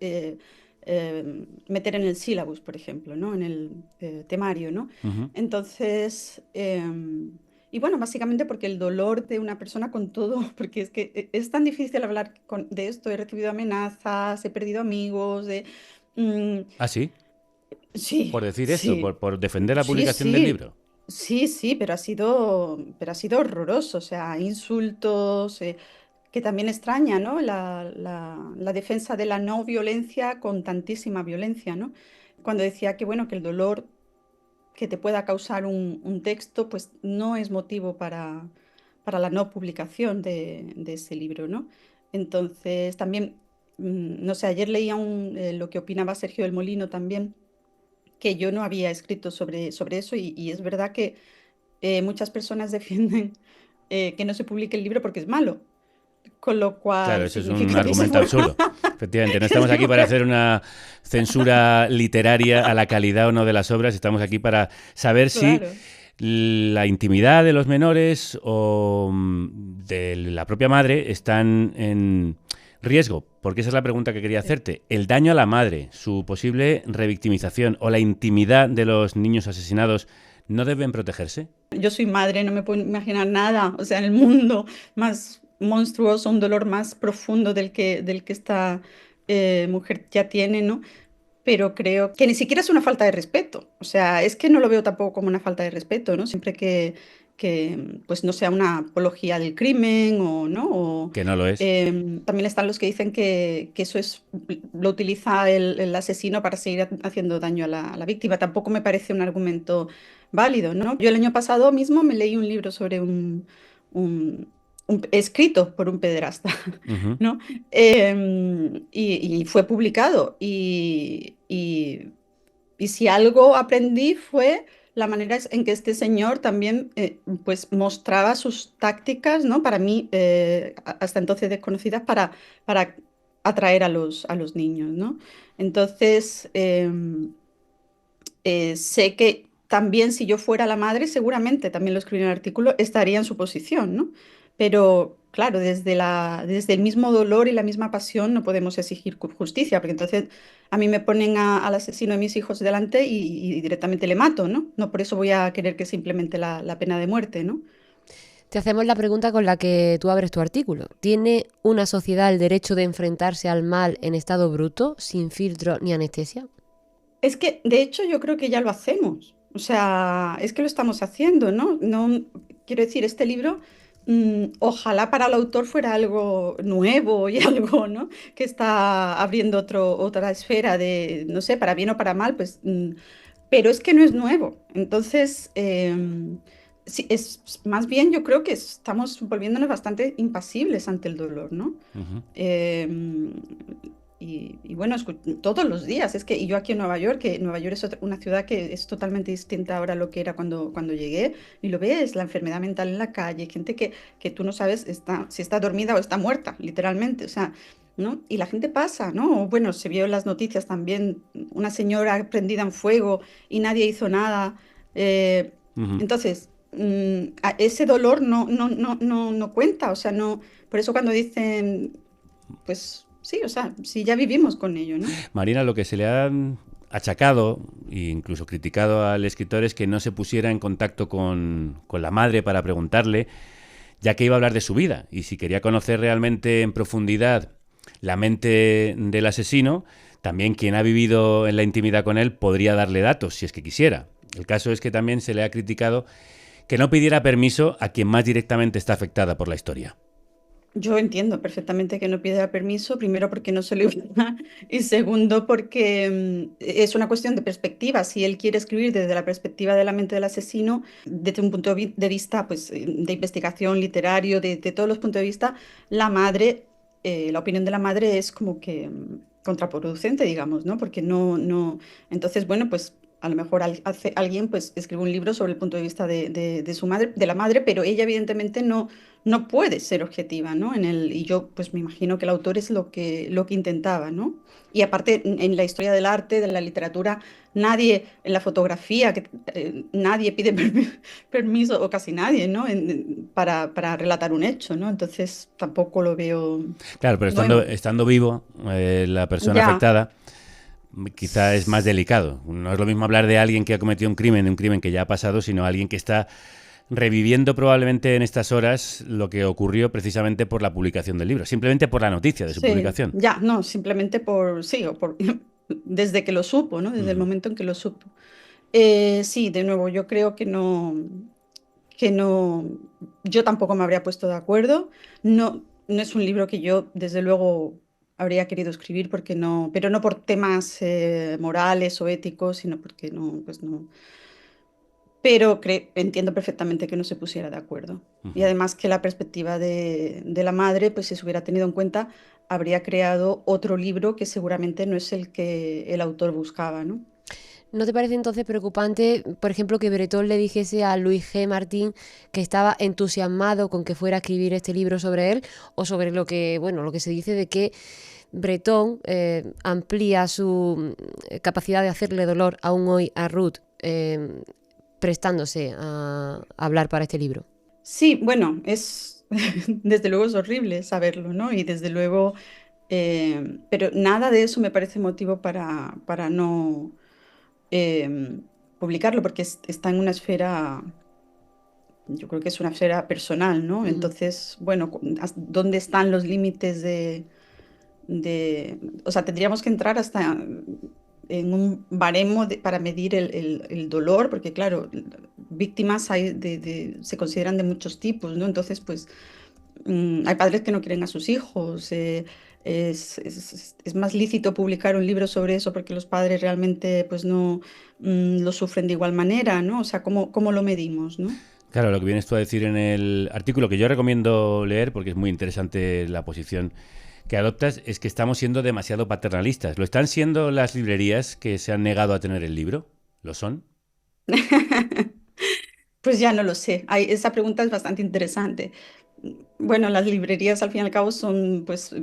meter en el sílabus, por ejemplo, ¿no? En el temario, ¿no? Uh-huh. Entonces, y bueno, básicamente porque el dolor de una persona con todo, porque es que es tan difícil hablar de esto. He recibido amenazas, he perdido amigos, ¿Ah, sí? Sí, Por decir sí. esto, por defender la Sí, publicación del sí. libro. Sí, pero ha sido horroroso. O sea, insultos, que también extraña, ¿no? La defensa de la no violencia con tantísima violencia, ¿no? Cuando decía que, bueno, que el dolor que te pueda causar un texto, pues no es motivo para la no publicación de ese libro, ¿no? Entonces, también, no sé, ayer leía lo que opinaba Sergio del Molino también, que yo no había escrito sobre eso y es verdad que muchas personas defienden que no se publique el libro porque es malo, con lo Claro, cual eso es un significa que argumento absurdo. Efectivamente, no estamos aquí para hacer una censura literaria a la calidad o no de las obras, estamos aquí para saber si Claro. la intimidad de los menores o de la propia madre están en riesgo, porque esa es la pregunta que quería hacerte. El daño a la madre, su posible revictimización o la intimidad de los niños asesinados, ¿no deben protegerse? Yo soy madre, no me puedo imaginar nada, o sea, en el mundo más monstruoso, un dolor más profundo del que esta mujer ya tiene, ¿no? Pero creo que ni siquiera es una falta de respeto, o sea, es que no lo veo tampoco como una falta de respeto, ¿no? Siempre que pues no sea una apología del crimen o, ¿no? O, Que no lo es. también están los que dicen que eso lo utiliza el asesino para seguir haciendo daño a la víctima. Tampoco me parece un argumento válido, ¿no? Yo el año pasado mismo me leí un libro sobre un- escrito por un pederasta, Ujú. ¿no? Y fue publicado. Y si algo aprendí fue la manera en que este señor también pues mostraba sus tácticas, ¿no? Para mí, hasta entonces desconocidas, para atraer a los niños, ¿no? Entonces, sé que también si yo fuera la madre, seguramente también lo escribí en el artículo, estaría en su posición, ¿no? Pero claro, desde el mismo dolor y la misma pasión no podemos exigir justicia, porque entonces a mí me ponen al asesino de mis hijos delante y directamente le mato, ¿no? No por eso voy a querer que se implemente la pena de muerte, ¿no? Te hacemos la pregunta con la que tú abres tu artículo. ¿Tiene una sociedad el derecho de enfrentarse al mal en estado bruto, sin filtro ni anestesia? Es que, de hecho, yo creo que ya lo hacemos. O sea, es que lo estamos haciendo, ¿no? No, quiero decir, este libro, ojalá para el autor fuera algo nuevo y algo, ¿no? Que está abriendo otra esfera de, no sé, para bien o para mal, pues, pero es que no es nuevo. Entonces, sí, más bien yo creo que estamos volviéndonos bastante impasibles ante el dolor, ¿no? Ujú. Em, y bueno, todos los días, es que y yo aquí en Nueva York, que Nueva York es una ciudad que es totalmente distinta ahora a lo que era cuando llegué, y lo ves, la enfermedad mental en la calle, gente que tú no sabes si está dormida o está muerta, literalmente, o sea, ¿no? Y la gente pasa, ¿no? O bueno, se vio en las noticias también una señora prendida en fuego y nadie hizo nada. Ujú. Entonces, ese dolor no cuenta, o sea, no, por eso cuando dicen pues sí, o sea, sí, ya vivimos con ello, ¿no? Marina, lo que se le ha achacado e incluso criticado al escritor es que no se pusiera en contacto con la madre para preguntarle, ya que iba a hablar de su vida. Y si quería conocer realmente en profundidad la mente del asesino, también quien ha vivido en la intimidad con él podría darle datos, si es que quisiera. El caso es que también se le ha criticado que no pidiera permiso a quien más directamente está afectada por la historia. Yo entiendo perfectamente que no pida permiso, primero porque no se le obliga y segundo porque es una cuestión de perspectiva. Si él quiere escribir desde la perspectiva de la mente del asesino, desde un punto de vista pues, de investigación, literario, de todos los puntos de vista, la madre, la opinión de la madre es como que contraproducente, digamos, ¿no? Porque no. Entonces, bueno, pues a lo mejor alguien pues escribe un libro sobre el punto de vista de su madre, de la madre, pero ella evidentemente no puede ser objetiva, ¿no? Y yo pues me imagino que el autor es lo que intentaba, ¿no? Y aparte en la historia del arte, de la literatura, nadie, en la fotografía, nadie pide permiso, o casi nadie, ¿no? Para relatar un hecho, ¿no? Entonces tampoco lo veo Claro, pero nuevo. estando vivo, la persona Ya, afectada, quizá es más delicado. No es lo mismo hablar de alguien que ha cometido un crimen que ya ha pasado, sino alguien que está reviviendo probablemente en estas horas lo que ocurrió precisamente por la publicación del libro, simplemente por la noticia de su sí, publicación. ya, no, simplemente sí, desde que lo supo, ¿no? Desde el Ujú. momento en que lo supo. Sí, de nuevo, yo creo que no, yo tampoco me habría puesto de acuerdo. No es un libro que yo, desde luego, habría querido escribir porque no, pero no por temas morales o éticos, sino porque no, pues no. pero entiendo perfectamente que no se pusiera de acuerdo. Y además que la perspectiva de la madre, pues si se hubiera tenido en cuenta, habría creado otro libro que seguramente no es el que el autor buscaba, ¿no? ¿No te parece entonces preocupante, por ejemplo, que Bretón le dijese a Luis G. Martín que estaba entusiasmado con que fuera a escribir este libro sobre él, o sobre lo que se dice de que Bretón amplía su capacidad de hacerle dolor aún hoy a Ruth, prestándose a hablar para este libro? Sí, bueno, desde luego es horrible saberlo, ¿no? Y desde luego, pero nada de eso me parece motivo para no publicarlo, porque está en una esfera, yo creo que es una esfera personal, ¿no? Entonces, bueno, ¿dónde están los límites o sea, tendríamos que entrar hasta en un baremo para medir el dolor, porque claro, víctimas se consideran de muchos tipos, ¿no? Entonces, pues hay padres que no quieren a sus hijos, es más lícito publicar un libro sobre eso porque los padres realmente pues no lo sufren de igual manera, ¿no? O sea, ¿cómo lo medimos, ¿no? Claro, lo que vienes tú a decir en el artículo, que yo recomiendo leer porque es muy interesante la posición que adoptas, es que estamos siendo demasiado paternalistas. ¿Lo están siendo las librerías que se han negado a tener el libro? ¿Lo son? Pues ya no lo sé. Esa pregunta es bastante interesante. Bueno, las librerías al fin y al cabo son, pues,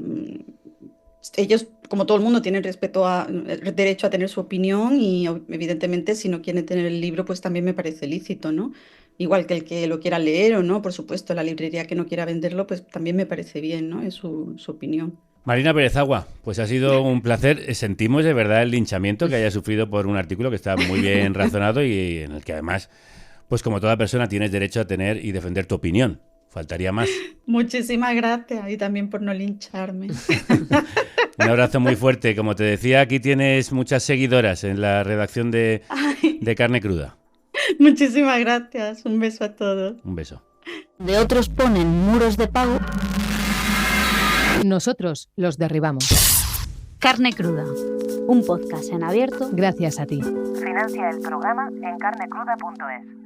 ellos, como todo el mundo, tienen derecho a tener su opinión y evidentemente si no quieren tener el libro, pues también me parece lícito, ¿no? Igual que el que lo quiera leer o no, por supuesto, la librería que no quiera venderlo, pues también me parece bien, ¿no? Es su opinión. Marina Pérez Agua, pues ha sido un placer. Sentimos de verdad el linchamiento que haya sufrido por un artículo que está muy bien razonado y en el que además, pues como toda persona, tienes derecho a tener y defender tu opinión. Faltaría más. Muchísimas gracias y también por no lincharme. Un abrazo muy fuerte. Como te decía, aquí tienes muchas seguidoras en la redacción de Carne Cruda. Muchísimas gracias. Un beso a todos. Un beso. De otros ponen muros de pago. Nosotros los derribamos. Carne Cruda, un podcast en abierto. Gracias a ti. Financia el programa en carnecruda.es.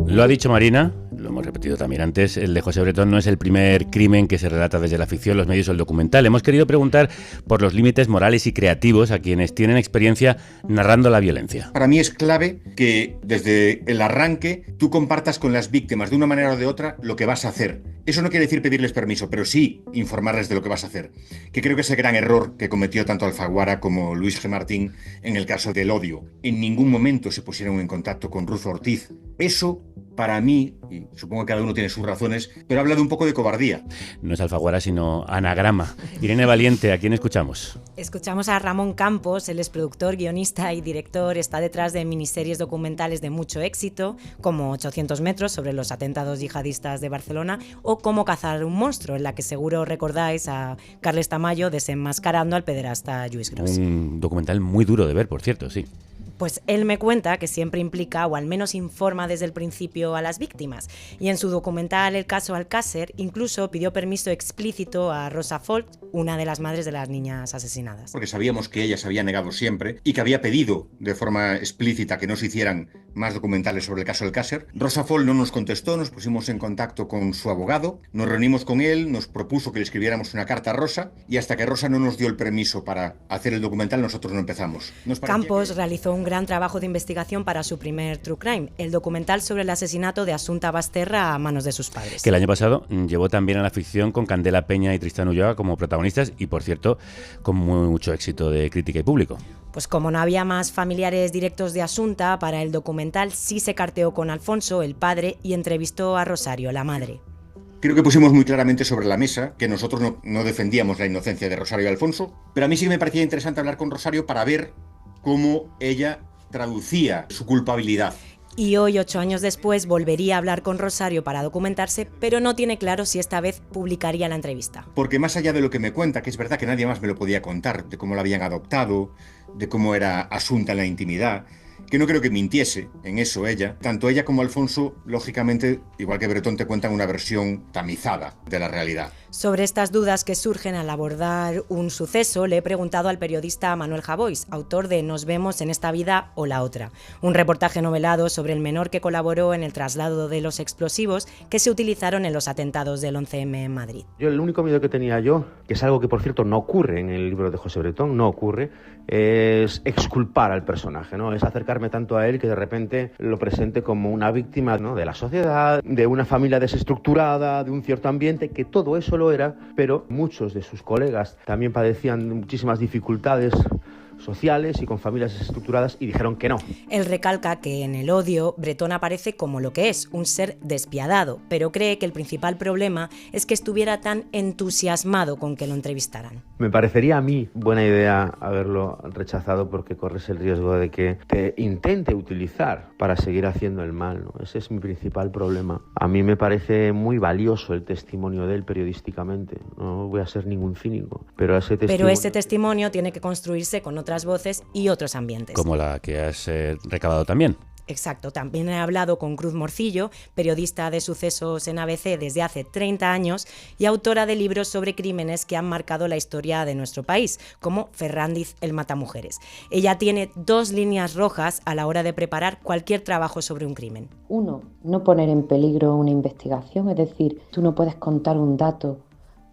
Lo ha dicho Marina, lo hemos repetido también antes, el de José Bretón no es el primer crimen que se relata desde la ficción, los medios o el documental. Hemos querido preguntar por los límites morales y creativos a quienes tienen experiencia narrando la violencia. Para mí es clave que desde el arranque tú compartas con las víctimas de una manera o de otra lo que vas a hacer. Eso no quiere decir pedirles permiso, pero sí informarles de lo que vas a hacer. Que creo que es el gran error que cometió tanto Alfaguara como Luis G. Martín en el caso del odio. En ningún momento se pusieron en contacto con Ruth Ortiz. Eso, para mí, y supongo que cada uno tiene sus razones, pero habla de un poco de cobardía. No es Alfaguara, sino Anagrama. Irene Valiente, ¿a quién escuchamos? Escuchamos a Ramón Campos, él es productor, guionista y director, está detrás de miniseries documentales de mucho éxito, como 800 metros sobre los atentados yihadistas de Barcelona, o Cómo cazar un monstruo, en la que seguro recordáis a Carles Tamayo desenmascarando al pederasta Lluís Gros. Un documental muy duro de ver, por cierto, sí. Pues él me cuenta que siempre implica o al menos informa desde el principio a las víctimas. Y en su documental El caso Alcácer incluso pidió permiso explícito a Rosa Folch, una de las madres de las niñas asesinadas. Porque sabíamos que ella se había negado siempre y que había pedido de forma explícita que no se hicieran más documentales sobre el caso Alcácer. Rosa Folch no nos contestó, nos pusimos en contacto con su abogado, nos reunimos con él, nos propuso que le escribiéramos una carta a Rosa y hasta que Rosa no nos dio el permiso para hacer el documental nosotros no empezamos. Campos realizó un gran trabajo de investigación para su primer True Crime, el documental sobre el asesinato de Asunta Basterra a manos de sus padres. Que el año pasado llevó también a la ficción con Candela Peña y Tristán Ulloa como protagonistas y, por cierto, con mucho éxito de crítica y público. Pues como no había más familiares directos de Asunta, para el documental sí se carteó con Alfonso, el padre, y entrevistó a Rosario, la madre. Creo que pusimos muy claramente sobre la mesa que nosotros no defendíamos la inocencia de Rosario y Alfonso, pero a mí sí me parecía interesante hablar con Rosario para ver cómo ella traducía su culpabilidad. Y hoy, 8 años después, volvería a hablar con Rosario para documentarse, pero no tiene claro si esta vez publicaría la entrevista. Porque más allá de lo que me cuenta, que es verdad que nadie más me lo podía contar, de cómo la habían adoptado, de cómo era Asunta en la intimidad, que no creo que mintiese en eso ella. Tanto ella como Alfonso, lógicamente, igual que Bretón, te cuentan una versión tamizada de la realidad. Sobre estas dudas que surgen al abordar un suceso, le he preguntado al periodista Manuel Javois, autor de Nos vemos en esta vida o la otra, un reportaje novelado sobre el menor que colaboró en el traslado de los explosivos que se utilizaron en los atentados del 11M en Madrid. El único miedo que tenía yo, que es algo que por cierto no ocurre en el libro de José Bretón, no ocurre, es exculpar al personaje, ¿no? Es acercarme tanto a él que de repente lo presente como una víctima, ¿no?, de la sociedad, de una familia desestructurada, de un cierto ambiente, que todo eso lo era, pero muchos de sus colegas también padecían muchísimas dificultades sociales y con familias desestructuradas y dijeron que no. Él recalca que en El odio Bretón aparece como lo que es, un ser despiadado, pero cree que el principal problema es que estuviera tan entusiasmado con que lo entrevistaran. Me parecería a mí buena idea haberlo rechazado porque corres el riesgo de que te intente utilizar para seguir haciendo el mal, ¿no? Ese es mi principal problema. A mí me parece muy valioso el testimonio de él periodísticamente. No voy a ser ningún cínico, pero ese testimonio tiene que construirse con otras voces y otros ambientes. Como la que has recabado también. Exacto, también he hablado con Cruz Morcillo, periodista de sucesos en ABC desde hace 30 años y autora de libros sobre crímenes que han marcado la historia de nuestro país, como Ferrandiz el matamujeres. Ella tiene 2 líneas rojas a la hora de preparar cualquier trabajo sobre un crimen. 1, no poner en peligro una investigación, es decir, tú no puedes contar un dato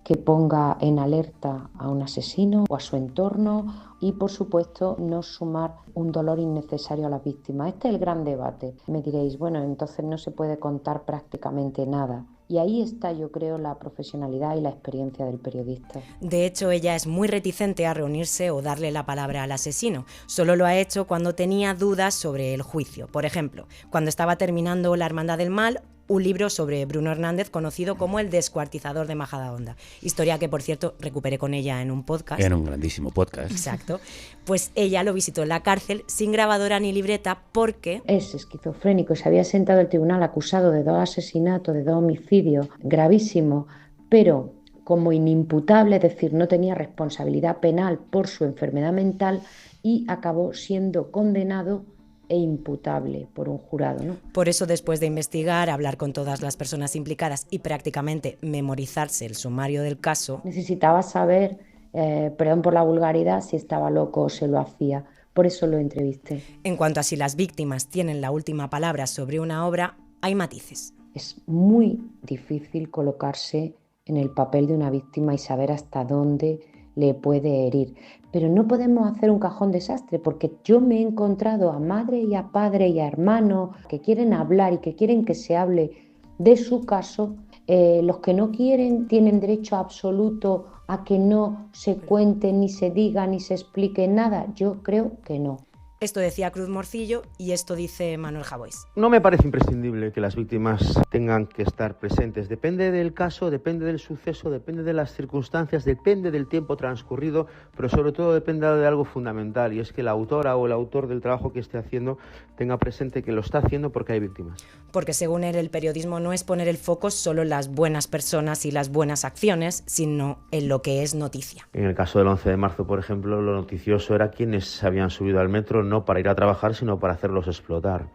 que ponga en alerta a un asesino o a su entorno y, por supuesto, no sumar un dolor innecesario a las víctimas. Este es el gran debate. Me diréis, bueno, entonces no se puede contar prácticamente nada. Y ahí está, yo creo, la profesionalidad y la experiencia del periodista. De hecho, ella es muy reticente a reunirse o darle la palabra al asesino. Solo lo ha hecho cuando tenía dudas sobre el juicio. Por ejemplo, cuando estaba terminando La Hermandad del Mal, un libro sobre Bruno Hernández, conocido como el descuartizador de Majadahonda. Historia que, por cierto, recuperé con ella en un podcast. En un grandísimo podcast. Exacto. Pues ella lo visitó en la cárcel sin grabadora ni libreta porque... Es esquizofrénico. Se había sentado el tribunal acusado de 2 asesinatos, de 2 homicidios gravísimos, pero como inimputable, es decir, no tenía responsabilidad penal por su enfermedad mental y acabó siendo condenado e imputable por un jurado, ¿no? Por eso, después de investigar, hablar con todas las personas implicadas y prácticamente memorizarse el sumario del caso... Necesitaba saber, perdón por la vulgaridad, si estaba loco o se lo hacía. Por eso lo entrevisté. En cuanto a si las víctimas tienen la última palabra sobre una obra, hay matices. Es muy difícil colocarse en el papel de una víctima y saber hasta dónde le puede herir. Pero no podemos hacer un cajón desastre, porque yo me he encontrado a madre y a padre y a hermano que quieren hablar y que quieren que se hable de su caso. Los que no quieren tienen derecho absoluto a que no se cuente, ni se diga, ni se explique nada. Yo creo que no. Esto decía Cruz Morcillo y esto dice Manuel Javois. No me parece imprescindible que las víctimas tengan que estar presentes. Depende del caso, depende del suceso, depende de las circunstancias, depende del tiempo transcurrido, pero sobre todo depende de algo fundamental, y es que la autora o el autor del trabajo que esté haciendo tenga presente que lo está haciendo porque hay víctimas. Porque según él, el periodismo no es poner el foco solo en las buenas personas y las buenas acciones, sino en lo que es noticia. En el caso del 11 de marzo, por ejemplo, lo noticioso era quienes se habían subido al metro, no para ir a trabajar, sino para hacerlos explotar.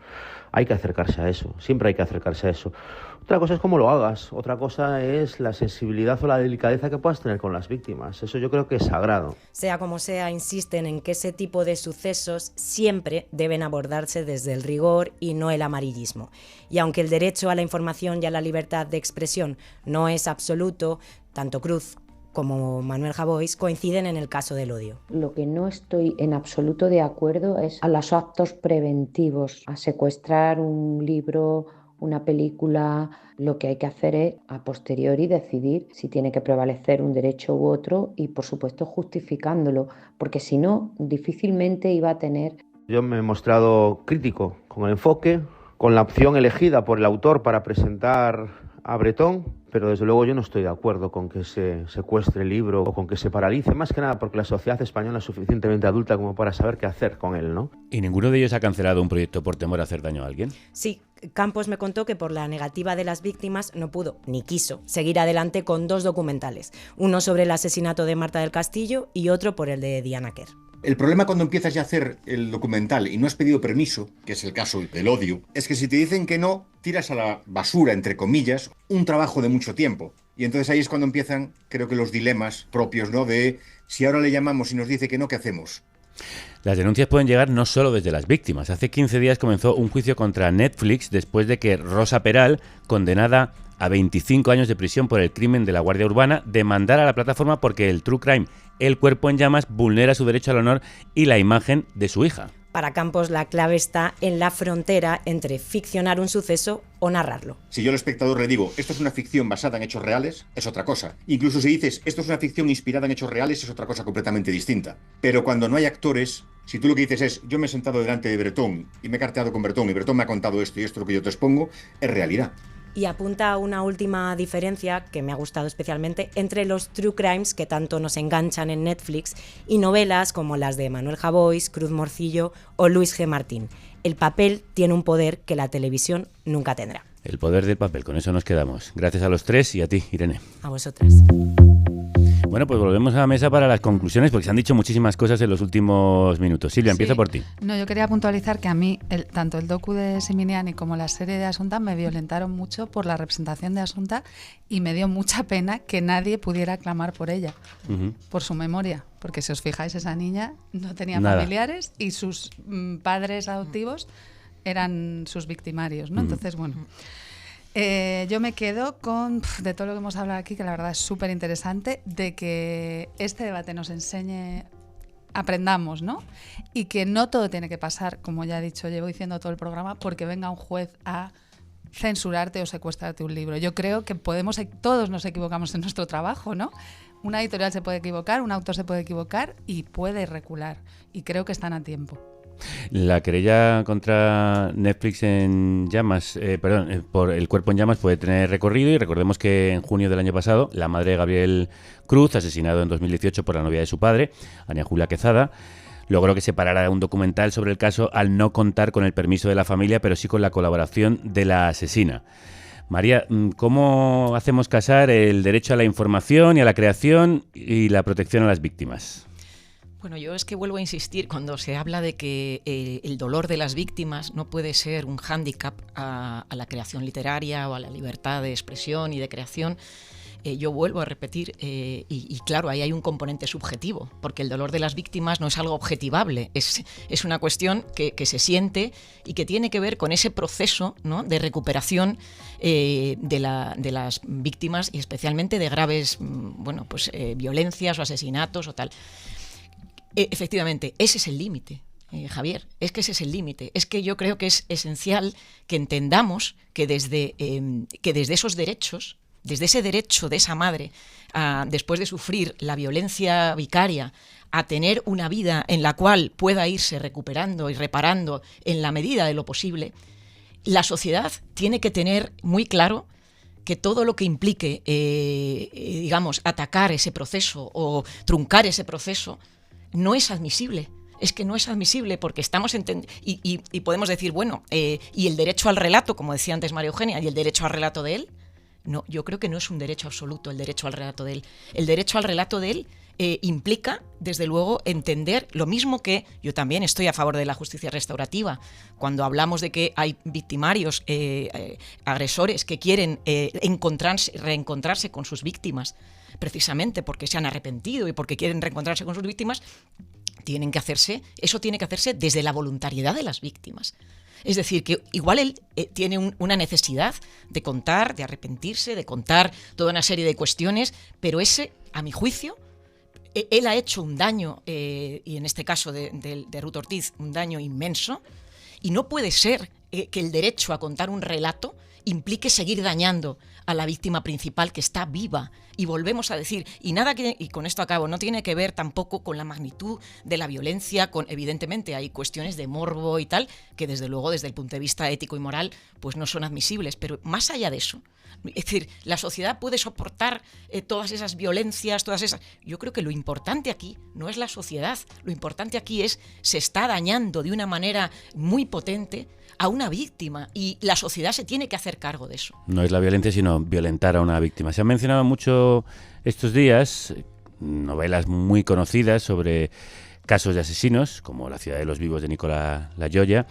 Hay que acercarse a eso, siempre hay que acercarse a eso. Otra cosa es cómo lo hagas, otra cosa es la sensibilidad o la delicadeza que puedas tener con las víctimas. Eso yo creo que es sagrado. Sea como sea, insisten en que ese tipo de sucesos siempre deben abordarse desde el rigor y no el amarillismo. Y aunque el derecho a la información y a la libertad de expresión no es absoluto, tanto Cruz como Manuel Javois coinciden en el caso del odio. Lo que no estoy en absoluto de acuerdo es a los actos preventivos, a secuestrar un libro, una película. Lo que hay que hacer es a posteriori decidir si tiene que prevalecer un derecho u otro y, por supuesto, justificándolo, porque si no, difícilmente iba a tener... Yo me he mostrado crítico con el enfoque, con la opción elegida por el autor para presentar a Bretón, pero desde luego yo no estoy de acuerdo con que se secuestre el libro o con que se paralice, más que nada porque la sociedad española es suficientemente adulta como para saber qué hacer con él, ¿no? ¿Y ninguno de ellos ha cancelado un proyecto por temor a hacer daño a alguien? Sí, Campos me contó que por la negativa de las víctimas no pudo, ni quiso, seguir adelante con 2 documentales, uno sobre el asesinato de Marta del Castillo y otro por el de Diana Quer. El problema cuando empiezas ya a hacer el documental y no has pedido permiso, que es el caso del odio, es que si te dicen que no, tiras a la basura, entre comillas, un trabajo de mucho tiempo. Y entonces ahí es cuando empiezan, creo que los dilemas propios, ¿no? De si ahora le llamamos y nos dice que no, ¿qué hacemos? Las denuncias pueden llegar no solo desde las víctimas. Hace 15 días comenzó un juicio contra Netflix después de que Rosa Peral, condenada a 25 años de prisión por el crimen de la Guardia Urbana, demandara a la plataforma porque el true crime El cuerpo en llamas vulnera su derecho al honor y la imagen de su hija. Para Campos, la clave está en la frontera entre ficcionar un suceso o narrarlo. Si yo al espectador le digo, esto es una ficción basada en hechos reales, es otra cosa. Incluso si dices, esto es una ficción inspirada en hechos reales, es otra cosa completamente distinta. Pero cuando no hay actores, si tú lo que dices es, yo me he sentado delante de Bretón y me he carteado con Bretón y Bretón me ha contado esto y esto es lo que yo te expongo, es realidad. Y apunta a una última diferencia que me ha gustado especialmente entre los true crimes que tanto nos enganchan en Netflix y novelas como las de Manuel Javois, Cruz Morcillo o Luis G. Martín. El papel tiene un poder que la televisión nunca tendrá. El poder del papel, con eso nos quedamos. Gracias a los tres y a ti, Irene. A vosotras. Bueno, pues volvemos a la mesa para las conclusiones, porque se han dicho muchísimas cosas en los últimos minutos. Silvia, empiezo por ti. No, yo quería puntualizar que a mí, tanto el docu de Siminiani como la serie de Asunta me violentaron mucho por la representación de Asunta y me dio mucha pena que nadie pudiera clamar por ella, por su memoria. Porque si os fijáis, esa niña no tenía familiares y sus padres adoptivos eran sus victimarios, ¿no? Entonces, bueno... yo me quedo con, de todo lo que hemos hablado aquí, que la verdad es súper interesante, de que este debate nos enseñe, aprendamos, ¿no? Y que no todo tiene que pasar, como ya he dicho, llevo diciendo todo el programa, porque venga un juez a censurarte o secuestrarte un libro. Yo creo que todos nos equivocamos en nuestro trabajo, ¿no? Una editorial se puede equivocar, un autor se puede equivocar y puede recular. Y creo que están a tiempo. La querella contra Netflix en llamas, por El cuerpo en llamas puede tener recorrido y recordemos que en junio del año pasado la madre de Gabriel Cruz, asesinado en 2018 por la novia de su padre, Ana Julia Quezada, logró que se parara un documental sobre el caso al no contar con el permiso de la familia, pero sí con la colaboración de la asesina. María, ¿cómo hacemos casar el derecho a la información y a la creación y la protección a las víctimas? Bueno, yo es que vuelvo a insistir, cuando se habla de que el dolor de las víctimas no puede ser un hándicap a la creación literaria o a la libertad de expresión y de creación, yo vuelvo a repetir, y claro, ahí hay un componente subjetivo, porque el dolor de las víctimas no es algo objetivable, es una cuestión que se siente y que tiene que ver con ese proceso, ¿no?, de recuperación de las víctimas y especialmente de graves violencias o asesinatos o tal. Efectivamente, ese es el límite, Javier, es que ese es el límite. Es que yo creo que es esencial que entendamos que desde esos derechos, desde ese derecho de esa madre, después de sufrir la violencia vicaria, a tener una vida en la cual pueda irse recuperando y reparando en la medida de lo posible, la sociedad tiene que tener muy claro que todo lo que implique, atacar ese proceso o truncar ese proceso, no es admisible. Es que no es admisible porque estamos y podemos decir, bueno, y el derecho al relato, como decía antes María Eugenia, y el derecho al relato de él, no, yo creo que no es un derecho absoluto el derecho al relato de él. El derecho al relato de él implica, desde luego, entender lo mismo que yo también estoy a favor de la justicia restaurativa. Cuando hablamos de que hay victimarios, agresores que quieren reencontrarse con sus víctimas, precisamente porque se han arrepentido y porque quieren reencontrarse con sus víctimas, eso tiene que hacerse desde la voluntariedad de las víctimas. Es decir, que igual él tiene una necesidad de contar, de arrepentirse, de contar toda una serie de cuestiones, pero ese, a mi juicio, él ha hecho un daño, y en este caso de Ruth Ortiz, un daño inmenso, y no puede ser que el derecho a contar un relato implique seguir dañando a la víctima principal que está viva. Y volvemos a decir, y con esto acabo, no tiene que ver tampoco con la magnitud de la violencia, evidentemente hay cuestiones de morbo y tal, que desde luego desde el punto de vista ético y moral pues no son admisibles, pero más allá de eso, es decir, la sociedad puede soportar todas esas violencias, yo creo que lo importante aquí no es la sociedad, lo importante aquí se está dañando de una manera muy potente a una víctima y la sociedad se tiene que hacer cargo de eso. No es la violencia, sino violentar a una víctima. Se han mencionado mucho estos días novelas muy conocidas sobre casos de asesinos, como La ciudad de los vivos de Nicola Loyola,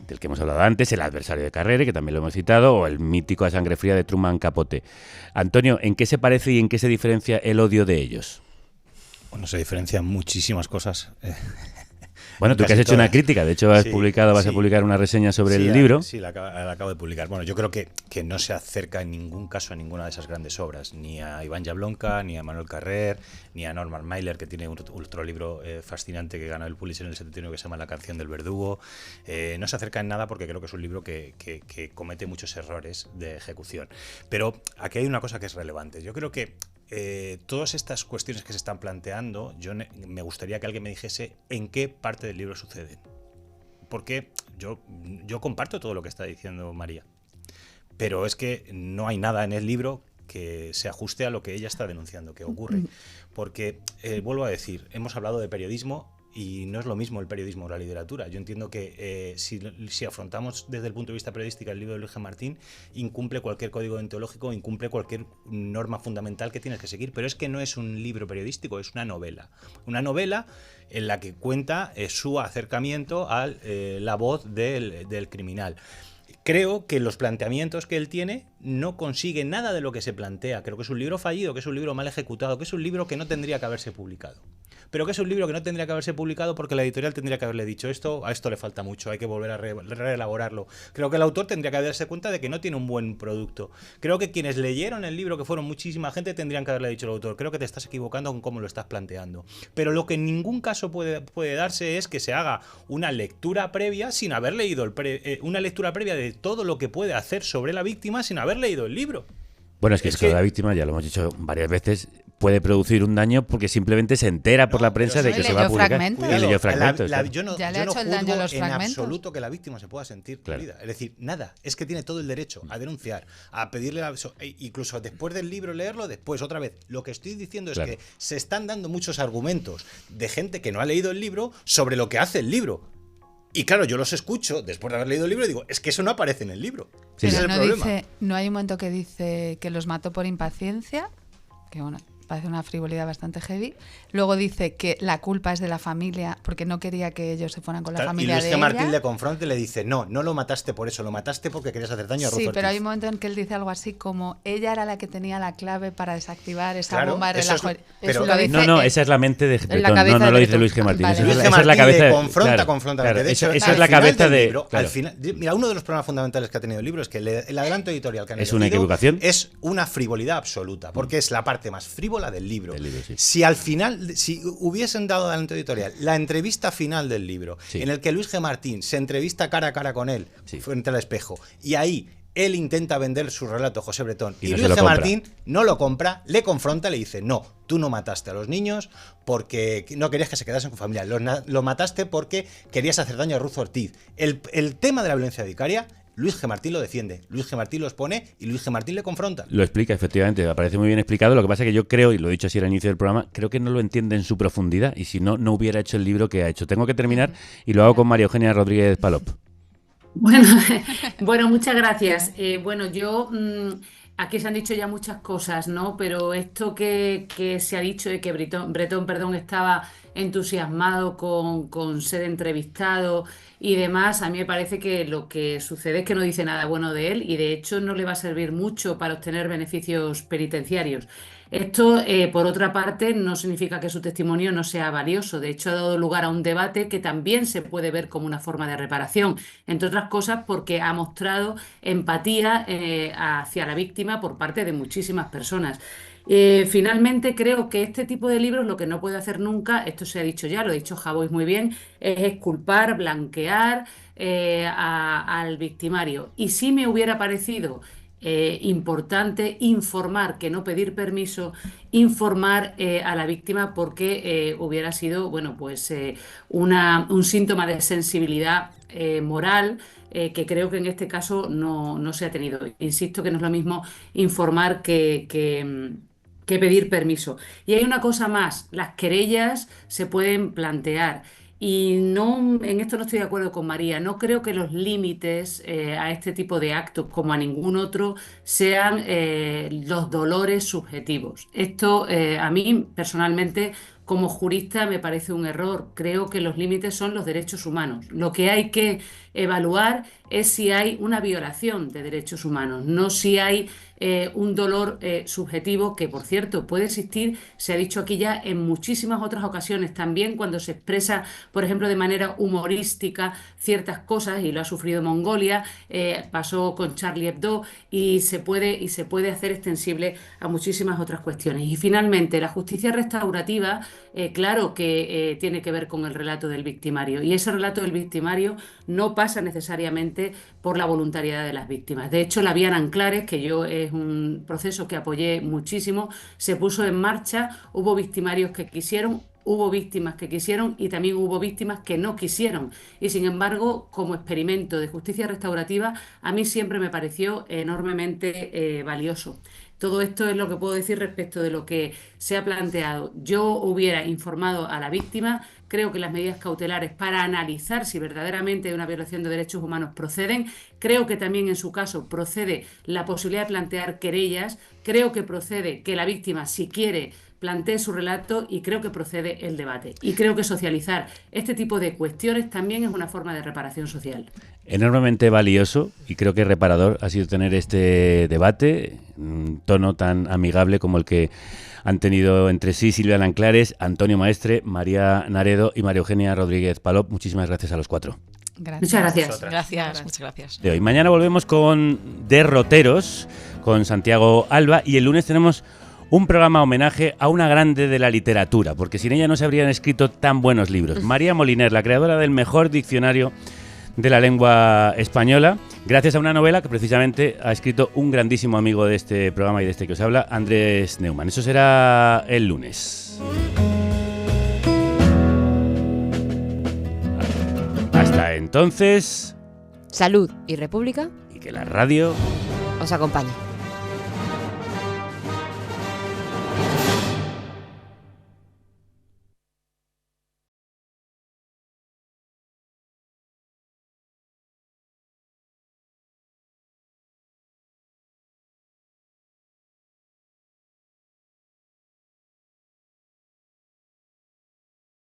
del que hemos hablado antes, El adversario de Carrere, que también lo hemos citado, o el mítico A sangre fría de Truman Capote. Antonio, ¿en qué se parece y en qué se diferencia el odio de ellos? Bueno, se diferencian muchísimas cosas. Bueno, tú que has hecho una crítica, de hecho vas a publicar una reseña sobre el libro. Sí, la acabo de publicar. Bueno, yo creo que no se acerca en ningún caso a ninguna de esas grandes obras, ni a Iván Jablonka, ni a Manuel Carrer, ni a Norman Mailer, que tiene otro libro fascinante que ganó el Pulitzer en el 71 que se llama La canción del verdugo. No se acerca en nada porque creo que es un libro que comete muchos errores de ejecución. Pero aquí hay una cosa que es relevante. Yo creo que todas estas cuestiones que se están planteando, me gustaría que alguien me dijese en qué parte del libro suceden. Porque yo comparto todo lo que está diciendo María, pero es que no hay nada en el libro que se ajuste a lo que ella está denunciando que ocurre. Porque, vuelvo a decir, hemos hablado de periodismo y no es lo mismo el periodismo o la literatura. Yo entiendo que si afrontamos desde el punto de vista periodístico el libro de Luis G. Martín, incumple cualquier código deontológico, incumple cualquier norma fundamental que tienes que seguir, pero es que no es un libro periodístico, es una novela. Una novela en la que cuenta su acercamiento a la voz del criminal. Creo que los planteamientos que él tiene no consiguen nada de lo que se plantea. Creo que es un libro fallido, que es un libro mal ejecutado, que es un libro que no tendría que haberse publicado. Pero que es un libro que no tendría que haberse publicado porque la editorial tendría que haberle dicho a esto le falta mucho, hay que volver a reelaborarlo. Creo que el autor tendría que darse cuenta de que no tiene un buen producto. Creo que quienes leyeron el libro, que fueron muchísima gente, tendrían que haberle dicho al autor, creo que te estás equivocando con cómo lo estás planteando. Pero lo que en ningún caso puede darse es que se haga una lectura previa sin haber leído una lectura previa de todo lo que puede hacer sobre la víctima sin haber leído el libro. Bueno, es que la víctima, ya lo hemos dicho varias veces, puede producir un daño porque simplemente se entera por la prensa de que se va a publicar. Fragmentos. Y leyó fragmentos. Yo no juzgo en absoluto que la víctima se pueda sentir dolida. Es decir, nada. Es que tiene todo el derecho a denunciar, a pedirle incluso después del libro leerlo, después otra vez. Lo que estoy diciendo es que se están dando muchos argumentos de gente que no ha leído el libro sobre lo que hace el libro. Y claro, yo los escucho después de haber leído el libro y digo, es que eso no aparece en el libro. Sí, ese es el problema. No hay un momento que dice que los mató por impaciencia, que bueno, parece una frivolidad bastante heavy. Luego dice que la culpa es de la familia porque no quería que ellos se fueran con la familia de ella. Y Luis G. Martín le confronta y le dice, no lo mataste por eso, lo mataste porque querías hacer daño a Ruth Ortiz. Sí, pero hay un momento en que él dice algo así como ella era la que tenía la clave para desactivar esa bomba de relajo. No, esa es la mente de Bretón, no lo dice Luis G. Martín. Vale. Luis G. Martín le confronta. De hecho, esa es la cabeza de... Libro, al final, mira, uno de los problemas fundamentales que ha tenido el libro es que el adelanto editorial que han elegido una equivocación. Es una frivolidad absoluta, porque es la parte más frívola del libro. Sí. Si al final, si hubiesen dado adelanto editorial la entrevista final del libro, en el que Luis G. Martín se entrevista cara a cara con él frente al espejo, y ahí él intenta vender su relato, José Bretón, y Luis G. Martín no lo compra, le confronta, le dice, no, tú no mataste a los niños porque no querías que se quedasen con familia, lo mataste porque querías hacer daño a Ruth Ortiz. El tema de la violencia vicaria, Luis G. Martín lo defiende, Luis G. Martín lo expone y Luis G. Martín le confronta. Lo explica, efectivamente, me parece muy bien explicado. Lo que pasa es que yo creo, y lo he dicho así al inicio del programa, creo que no lo entiende en su profundidad y si no, no hubiera hecho el libro que ha hecho. Tengo que terminar y lo hago con María Eugenia Rodríguez Palop. Bueno, muchas gracias. Yo... Aquí se han dicho ya muchas cosas, ¿no? Pero esto que se ha dicho de que Bretón, estaba entusiasmado con ser entrevistado y demás, a mí me parece que lo que sucede es que no dice nada bueno de él y de hecho no le va a servir mucho para obtener beneficios penitenciarios. Esto, por otra parte, no significa que su testimonio no sea valioso. De hecho, ha dado lugar a un debate que también se puede ver como una forma de reparación, entre otras cosas porque ha mostrado empatía hacia la víctima por parte de muchísimas personas. Finalmente, creo que este tipo de libros lo que no puede hacer nunca, esto se ha dicho ya, lo ha dicho Javois muy bien, es exculpar, blanquear al victimario. Y sí me hubiera parecido importante informar, que no pedir permiso, informar a la víctima porque hubiera sido un síntoma de sensibilidad moral que creo que en este caso no se ha tenido. Insisto que no es lo mismo informar que pedir permiso. Y hay una cosa más, las querellas se pueden plantear. Y no, en esto no estoy de acuerdo con María. No creo que los límites a este tipo de actos, como a ningún otro, sean los dolores subjetivos. Esto a mí personalmente como jurista me parece un error. Creo que los límites son los derechos humanos. Lo que hay que evaluar es si hay una violación de derechos humanos, no si hay un dolor subjetivo, que por cierto puede existir, se ha dicho aquí ya en muchísimas otras ocasiones, también cuando se expresa, por ejemplo, de manera humorística ciertas cosas, y lo ha sufrido Mongolia, pasó con Charlie Hebdo, y se puede hacer extensible a muchísimas otras cuestiones. Y finalmente, la justicia restaurativa, claro que tiene que ver con el relato del victimario, y ese relato del victimario no pasa necesariamente por la voluntariedad de las víctimas. De hecho, la vía Nanclares, que yo es un proceso que apoyé muchísimo, se puso en marcha, hubo victimarios que quisieron, hubo víctimas que quisieron y también hubo víctimas que no quisieron. Y sin embargo, como experimento de justicia restaurativa, a mí siempre me pareció enormemente valioso. Todo esto es lo que puedo decir respecto de lo que se ha planteado. Yo hubiera informado a la víctima. Creo que las medidas cautelares para analizar si verdaderamente hay una violación de derechos humanos proceden. Creo que también en su caso procede la posibilidad de plantear querellas. Creo que procede que la víctima, si quiere, plantee su relato, y creo que procede el debate. Y creo que socializar este tipo de cuestiones también es una forma de reparación social. Enormemente valioso y creo que reparador ha sido tener este debate, un tono tan amigable como el que han tenido entre sí Silvia Nanclares, Antonio Maestre, María Naredo y María Eugenia Rodríguez Palop. Muchísimas gracias a los cuatro. Gracias. Muchas gracias. Gracias, muchas gracias. De hoy. Mañana volvemos con Derroteros, con Santiago Alba, y el lunes tenemos un programa homenaje a una grande de la literatura, porque sin ella no se habrían escrito tan buenos libros. María Moliner, la creadora del mejor diccionario de la lengua española, gracias a una novela que precisamente ha escrito un grandísimo amigo de este programa y de este que os habla, Andrés Neumann. Eso será el lunes. Hasta entonces, salud y república, y que la radio os acompañe.